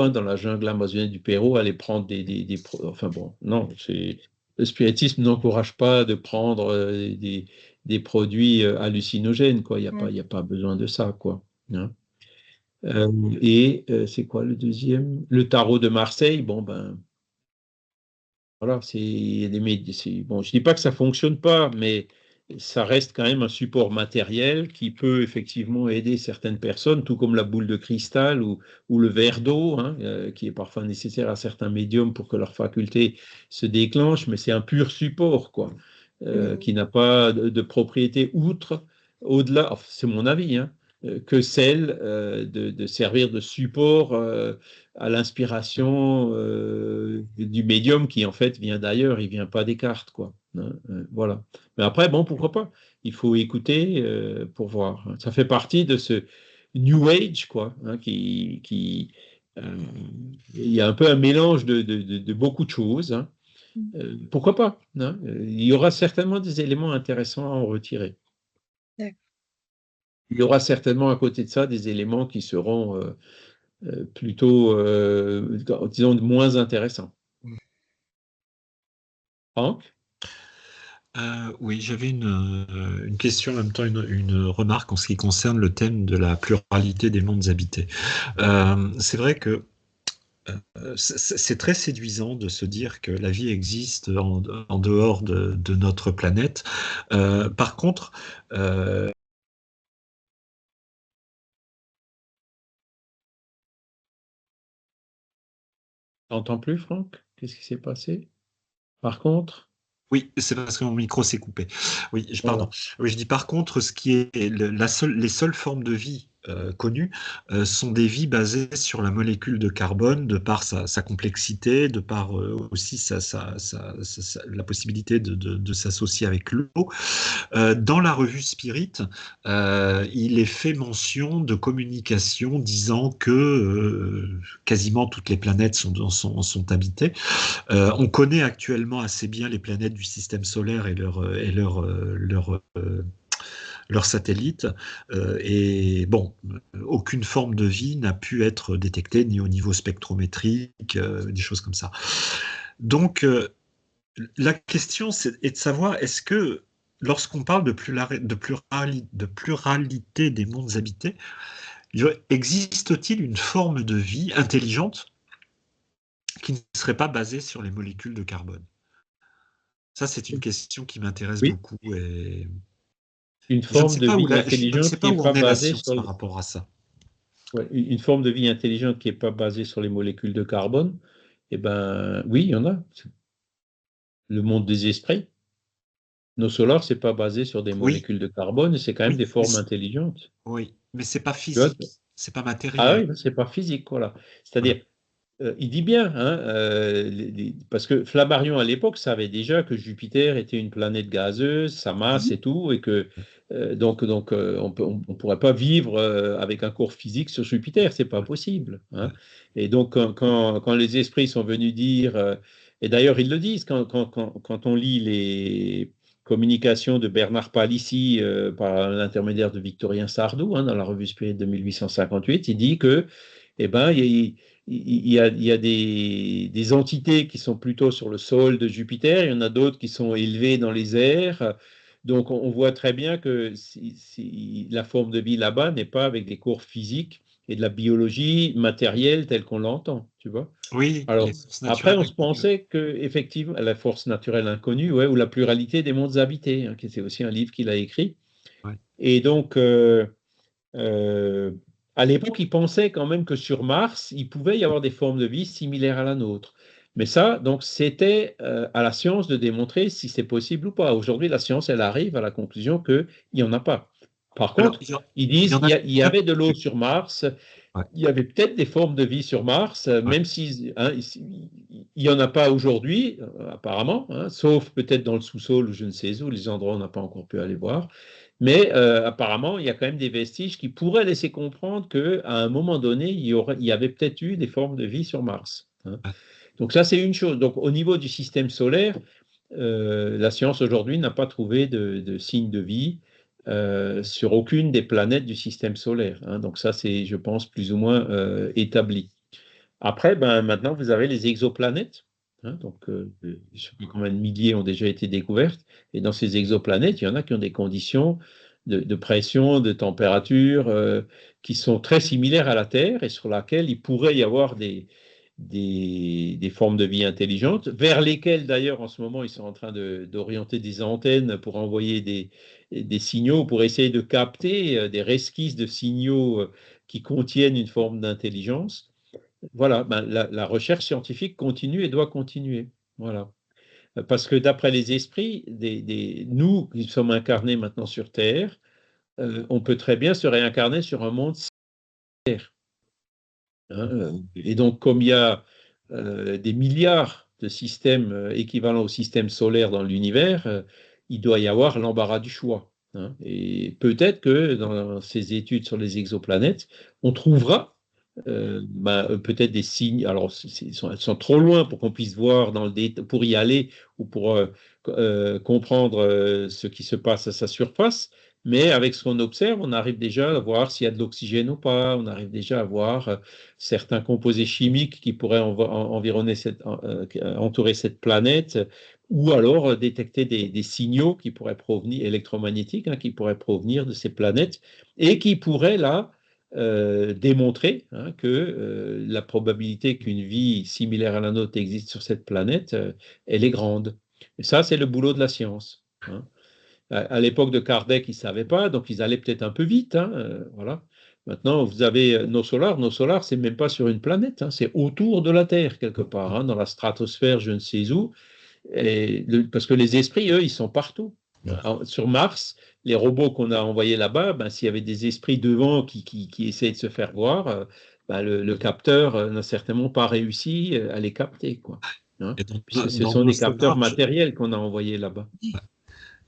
hein, dans la jungle amazonienne du Pérou, aller prendre enfin bon, non, le spiritisme n'encourage pas de prendre des produits hallucinogènes, quoi. Il y a pas besoin de ça, quoi, hein. C'est quoi le deuxième? Le tarot de Marseille, bon, ben, voilà, bon, je dis pas que ça fonctionne pas, mais ça reste quand même un support matériel qui peut effectivement aider certaines personnes, tout comme la boule de cristal ou le verre d'eau, hein, qui est parfois nécessaire à certains médiums pour que leur faculté se déclenche, mais c'est un pur support, quoi, qui n'a pas de propriété au-delà, enfin, c'est mon avis, hein, que celle de servir de support à l'inspiration du médium qui en fait vient d'ailleurs, il vient pas des cartes, quoi, hein, voilà. Mais après, bon, pourquoi pas? Il faut écouter pour voir. Ça fait partie de ce New Age, quoi, hein, il y a un peu un mélange de beaucoup de choses, hein. Pourquoi pas, hein? Il y aura certainement des éléments intéressants à en retirer. D'accord. Il y aura certainement à côté de ça des éléments qui seront plutôt, disons, moins intéressants. Franck? Oui, j'avais une question, en même temps une remarque en ce qui concerne le thème de la pluralité des mondes habités. C'est vrai que c'est très séduisant de se dire que la vie existe en dehors de notre planète. Par contre, T'entends plus, Franck? Qu'est-ce qui s'est passé? Par contre, oui, c'est parce que mon micro s'est coupé. Oui, pardon. voilà. Oui, je dis par contre, ce qui est les seules formes de vie connues sont des vies basées sur la molécule de carbone, de par sa complexité, de par aussi la possibilité de s'associer avec l'eau. Dans la revue Spirit, il est fait mention de communication disant que quasiment toutes les planètes sont habitées. On connaît actuellement assez bien les planètes du système solaire et leurs satellites. Et bon, aucune forme de vie n'a pu être détectée, ni au niveau spectrométrique, des choses comme ça. Donc, la question est de savoir, est-ce que lorsqu'on parle de pluralité des mondes habités, existe-t-il une forme de vie intelligente qui ne serait pas basée sur les molécules de carbone? Ça, c'est une question qui m'intéresse Oui, beaucoup et une je ne forme sais de pas vie je ne sais intelligente qui pas n'est où pas en est la basée science sur par rapport à ça. ouais, une forme de vie intelligente qui est pas basée sur les molécules de carbone. Eh ben, oui, il y en a. Le monde des esprits. Nos solars, c'est pas basé sur des Oui, molécules de carbone, c'est quand même oui, des formes intelligentes. oui, mais c'est pas Tu vois? physique, c'est pas Ah matériel. oui, c'est pas physique, voilà. Voilà. C'est-à-dire, il dit bien, hein, parce que Flammarion à l'époque savait déjà que Jupiter était une planète gazeuse, sa masse Mhm. et tout, et que on pourrait pas vivre avec un corps physique sur Jupiter, c'est pas possible, hein. Ouais. Et donc quand les esprits sont venus dire, et d'ailleurs ils le disent quand on lit les communications de Bernard Palissy par l'intermédiaire de Victorien Sardou, hein, dans la revue Spirit de 1858, il dit que eh ben, il y a des entités qui sont plutôt sur le sol de Jupiter, il y en a d'autres qui sont élevées dans les airs, Donc, on voit très bien que si la forme de vie là-bas n'est pas avec des cours physiques et de la biologie matérielle telle qu'on l'entend, tu vois. Oui, Alors, les forces après, naturelles on se inconnues. pensait que, effectivement, la force naturelle inconnue, ouais, ou la pluralité des mondes habités, hein, qui c'est aussi un livre qu'il a écrit. Ouais. Et donc, euh, à l'époque, il pensait quand même que sur Mars, il pouvait y avoir des formes de vie similaires à la nôtre. Mais ça, donc, c'était à la science de démontrer si c'est possible ou pas. Aujourd'hui, la science, elle arrive à la conclusion qu'il n'y en a pas. Par Alors, contre, il y, ils il y disent en qu'il a y très avait de l'eau peu. sur Mars, Ouais, il y avait peut-être des formes de vie sur Mars, ouais. même si hein, il n'y en a pas aujourd'hui, apparemment, hein, sauf peut-être dans le sous-sol ou je ne sais où, les endroits où on n'a pas encore pu aller voir. Mais apparemment, il y a quand même des vestiges qui pourraient laisser comprendre qu'à un moment donné, il y avait peut-être eu des formes de vie sur Mars, hein. Ouais. Donc ça, c'est une chose. Donc au niveau du système solaire, la science aujourd'hui n'a pas trouvé de signes de vie sur aucune des planètes du système solaire, hein. Donc ça, c'est, je pense, plus ou moins établi. Après, ben, maintenant, vous avez les exoplanètes, hein. Donc, je ne sais pas combien de milliers ont déjà été découvertes. Et dans ces exoplanètes, il y en a qui ont des conditions de pression, de température qui sont très similaires à la Terre et sur laquelle il pourrait y avoir des formes de vie intelligentes, vers lesquelles d'ailleurs en ce moment ils sont en train d'orienter des antennes pour envoyer des signaux, pour essayer de capter des resquisses de signaux qui contiennent une forme d'intelligence. Voilà, ben, la recherche scientifique continue et doit continuer. Voilà. Parce que d'après les esprits, nous qui sommes incarnés maintenant sur Terre, on peut très bien se réincarner sur un monde solaire, hein. Et donc, comme il y a des milliards de systèmes équivalents au système solaire dans l'univers, il doit y avoir l'embarras du choix, hein. Et peut-être que dans ces études sur les exoplanètes, on trouvera peut-être des signes. Alors, elles sont trop loin pour qu'on puisse voir dans le pour y aller ou pour comprendre ce qui se passe à sa surface. Mais avec ce qu'on observe, on arrive déjà à voir s'il y a de l'oxygène ou pas. On arrive déjà à voir certains composés chimiques qui pourraient environner entourer cette planète, ou alors détecter des signaux qui pourraient provenir, électromagnétiques, hein, qui pourraient provenir de ces planètes et qui pourraient là démontrer hein, que la probabilité qu'une vie similaire à la nôtre existe sur cette planète, elle est grande. Et ça, c'est le boulot de la science, hein. À l'époque de Kardec, ils ne savaient pas, donc ils allaient peut-être un peu vite, hein, voilà. Maintenant, vous avez nos solars. Nos solars, c'est même pas sur une planète, hein, c'est autour de la Terre, quelque part, hein, dans la stratosphère, je ne sais où. Parce que les esprits, eux, ils sont partout. Sur Mars, les robots qu'on a envoyés là-bas, ben, s'il y avait des esprits devant qui essayaient de se faire voir, ben, le capteur n'a certainement pas réussi à les capter, quoi, hein, Et puisque ce dans sont nos des capteurs solars, matériels qu'on a envoyés là-bas.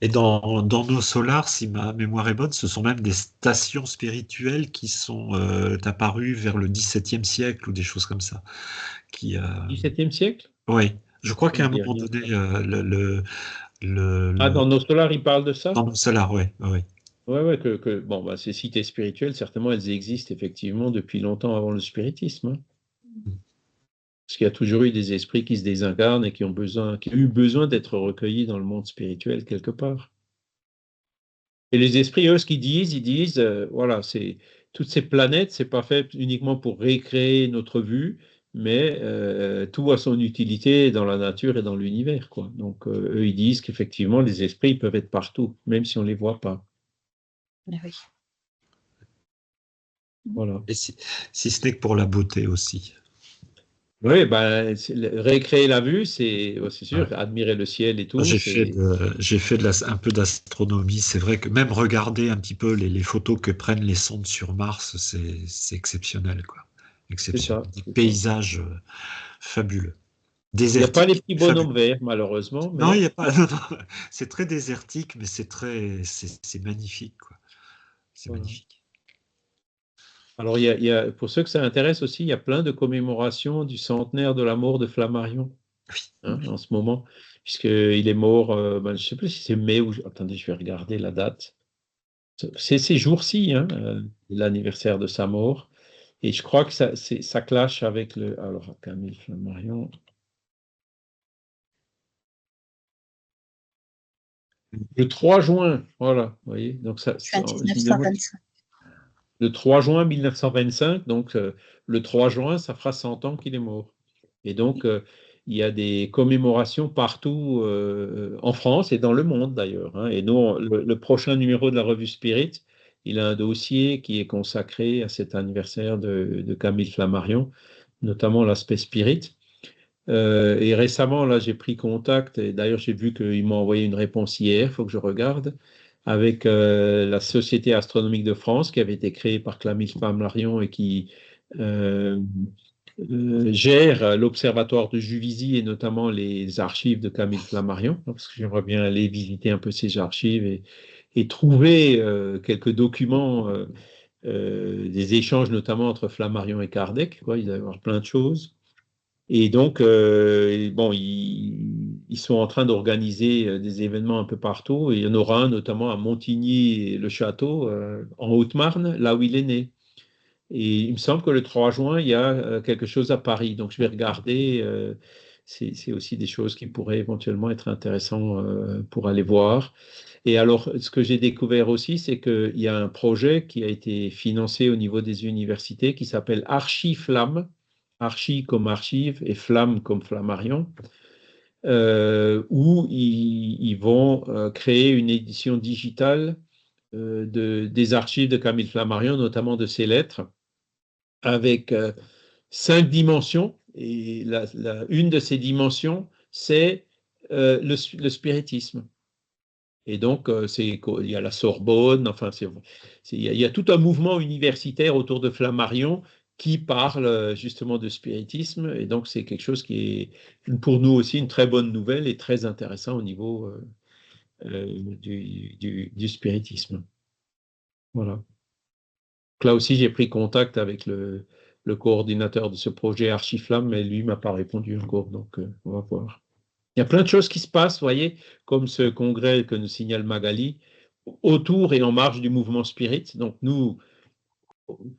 et dans nos solars, si ma mémoire est bonne, ce sont même des stations spirituelles qui sont apparues vers le XVIIe siècle ou des choses comme ça. Qui, 17e siècle? oui, je crois Ça qu'à me un dit moment rien. donné, Ah, le- dans nos solars, ils parlent de ça? dans nos solars, oui, oui. Ouais, ouais, bon, bah, ces cités spirituelles, certainement, elles existent effectivement depuis longtemps avant le spiritisme, hein. Parce qu'il y a toujours eu des esprits qui se désincarnent et qui ont eu besoin d'être recueillis dans le monde spirituel quelque part. Et les esprits, eux, ce qu'ils disent, ils disent, voilà, c'est toutes ces planètes, c'est pas fait uniquement pour récréer notre vue, mais tout a son utilité dans la nature et dans l'univers, quoi. Donc, eux, ils disent qu'effectivement, les esprits peuvent être partout, même si on les voit pas. Ah oui. Voilà. Et si ce n'est que pour la beauté aussi. Oui, ben, récréer la vue, c'est Ouais. sûr, admirer le ciel et tout, c'est J'ai fait un peu d'astronomie. C'est vrai que même regarder un petit peu les photos que prennent les sondes sur Mars, c'est exceptionnel, quoi. Exceptionnel. ça, Des c'est ça. paysages fabuleux. Il n'y a pas les Désertiques, petits mais fabuleux. bonhommes verts, malheureusement, Non, il mais n'y a pas. Non, non. C'est très désertique, mais c'est magnifique, quoi. C'est voilà. magnifique. Alors, pour ceux que ça intéresse aussi, il y a plein de commémorations du centenaire de la mort de Flammarion, hein, en ce moment, puisqu'il est mort, ben, je ne sais plus si c'est mai ou... Attendez, je vais regarder la date. C'est ces jours-ci, hein, l'anniversaire de sa mort. Et je crois que ça clash avec le... Alors, Camille Flammarion... Le 3 juin, voilà, vous voyez. Donc ça, Juin 1925. le 3 juin 1925, donc le 3 juin, ça fera 100 ans qu'il est mort. Et donc, il y a des commémorations partout en France et dans le monde d'ailleurs, hein. Et nous, le prochain numéro de la revue Spirit, il a un dossier qui est consacré à cet anniversaire de Camille Flammarion, notamment l'aspect spirit. Et récemment, là, j'ai pris contact, et d'ailleurs, j'ai vu qu'il m'a envoyé une réponse hier, il faut que je regarde, avec la Société astronomique de France, qui avait été créée par Camille Flammarion et qui euh, gère l'observatoire de Juvisy et notamment les archives de Camille Flammarion, parce que j'aimerais bien aller visiter un peu ces archives et trouver quelques documents, des échanges notamment entre Flammarion et Kardec, quoi. Il doit y avoir plein de choses. Et donc, bon, ils sont en train d'organiser des événements un peu partout. Et il y en aura un notamment à Montigny-le-Château, en Haute-Marne, là où il est né. Et il me semble que le 3 juin, il y a quelque chose à Paris. Donc, je vais regarder. C'est aussi des choses qui pourraient éventuellement être intéressantes pour aller voir. Et alors, ce que j'ai découvert aussi, c'est qu'il y a un projet qui a été financé au niveau des universités qui s'appelle Archiflamme. Archi comme archive et Flamme comme Flammarion, où ils vont créer une édition digitale des archives de Camille Flammarion, notamment de ses lettres, avec 5 dimensions. Et une de ces dimensions, c'est le spiritisme. Et donc, il y a la Sorbonne, enfin, il y a tout un mouvement universitaire autour de Flammarion qui parle justement de spiritisme. Et donc, c'est quelque chose qui est pour nous aussi une très bonne nouvelle et très intéressant au niveau du spiritisme. Voilà. Donc là aussi, j'ai pris contact avec le coordinateur de ce projet Archiflamme, mais lui ne m'a pas répondu encore. Donc, on va voir. Il y a plein de choses qui se passent, vous voyez, comme ce congrès que nous signale Magali, autour et en marge du mouvement spirit. Donc nous,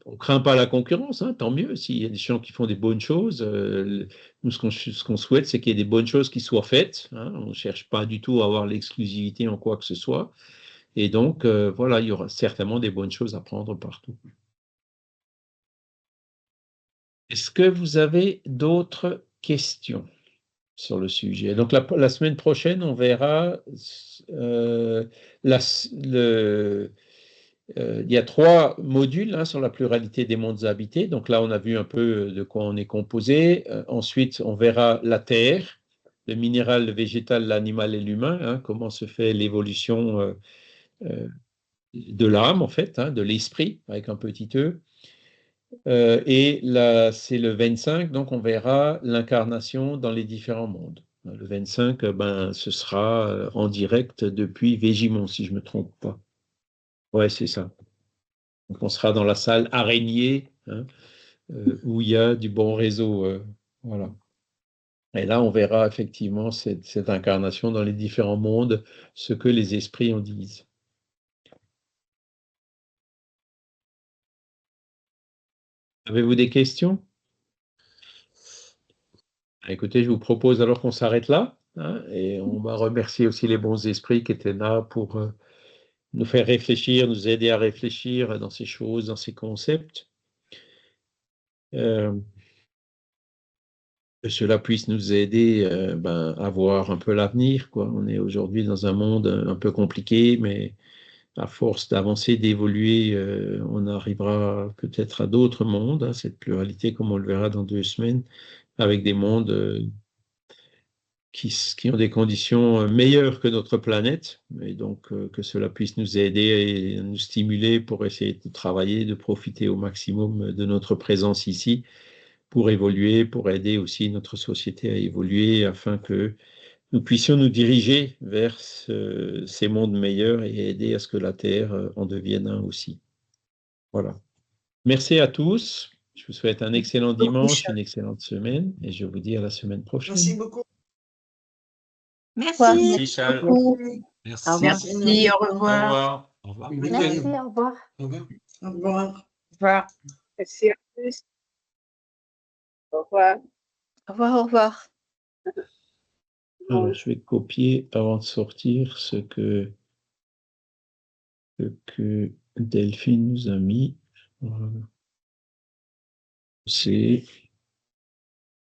on ne craint pas la concurrence, hein, tant mieux. S'il y a des gens qui font des bonnes choses, nous, ce qu'on souhaite, c'est qu'il y ait des bonnes choses qui soient faites, hein. On ne cherche pas du tout à avoir l'exclusivité en quoi que ce soit. Et donc, voilà, il y aura certainement des bonnes choses à prendre partout. Est-ce que vous avez d'autres questions sur le sujet? Donc, la semaine prochaine, on verra il y a 3 modules, hein, sur la pluralité des mondes habités. Donc là, on a vu un peu de quoi on est composé. Ensuite, on verra la Terre, le minéral, le végétal, l'animal et l'humain, hein, comment se fait l'évolution de l'âme, en fait, hein, de l'esprit, avec un petit e. Et là, c'est le 25, donc on verra l'incarnation dans les différents mondes. Le 25, ben, ce sera en direct depuis Végimont, si je ne me trompe pas. Ouais, c'est ça. Donc on sera dans la salle araignée, hein, où il y a du bon réseau. Voilà. Et là, on verra effectivement cette incarnation dans les différents mondes, ce que les esprits en disent. Avez-vous des questions? Écoutez, je vous propose alors qu'on s'arrête là, hein, et on va remercier aussi les bons esprits qui étaient là pour nous faire réfléchir, nous aider à réfléchir dans ces choses, dans ces concepts. Que cela puisse nous aider à voir un peu l'avenir, quoi. On est aujourd'hui dans un monde un peu compliqué, mais à force d'avancer, d'évoluer, on arrivera peut-être à d'autres mondes, hein, cette pluralité, comme on le verra dans 2 semaines, avec des mondes qui ont des conditions meilleures que notre planète, et donc que cela puisse nous aider et nous stimuler pour essayer de travailler, de profiter au maximum de notre présence ici, pour évoluer, pour aider aussi notre société à évoluer, afin que nous puissions nous diriger vers ces mondes meilleurs et aider à ce que la Terre en devienne un aussi. Voilà. Merci à tous. Je vous souhaite un excellent dimanche, une excellente semaine, et je vous dis à la semaine prochaine. Merci beaucoup. Merci. Merci, Charles. Merci. Merci, au revoir. Au revoir. Merci, au revoir. Au revoir. Au revoir. Au revoir. Merci à tous. Au revoir. Au revoir, au revoir. Alors, je vais copier avant de sortir ce que Delphine nous a mis. Voilà. C'est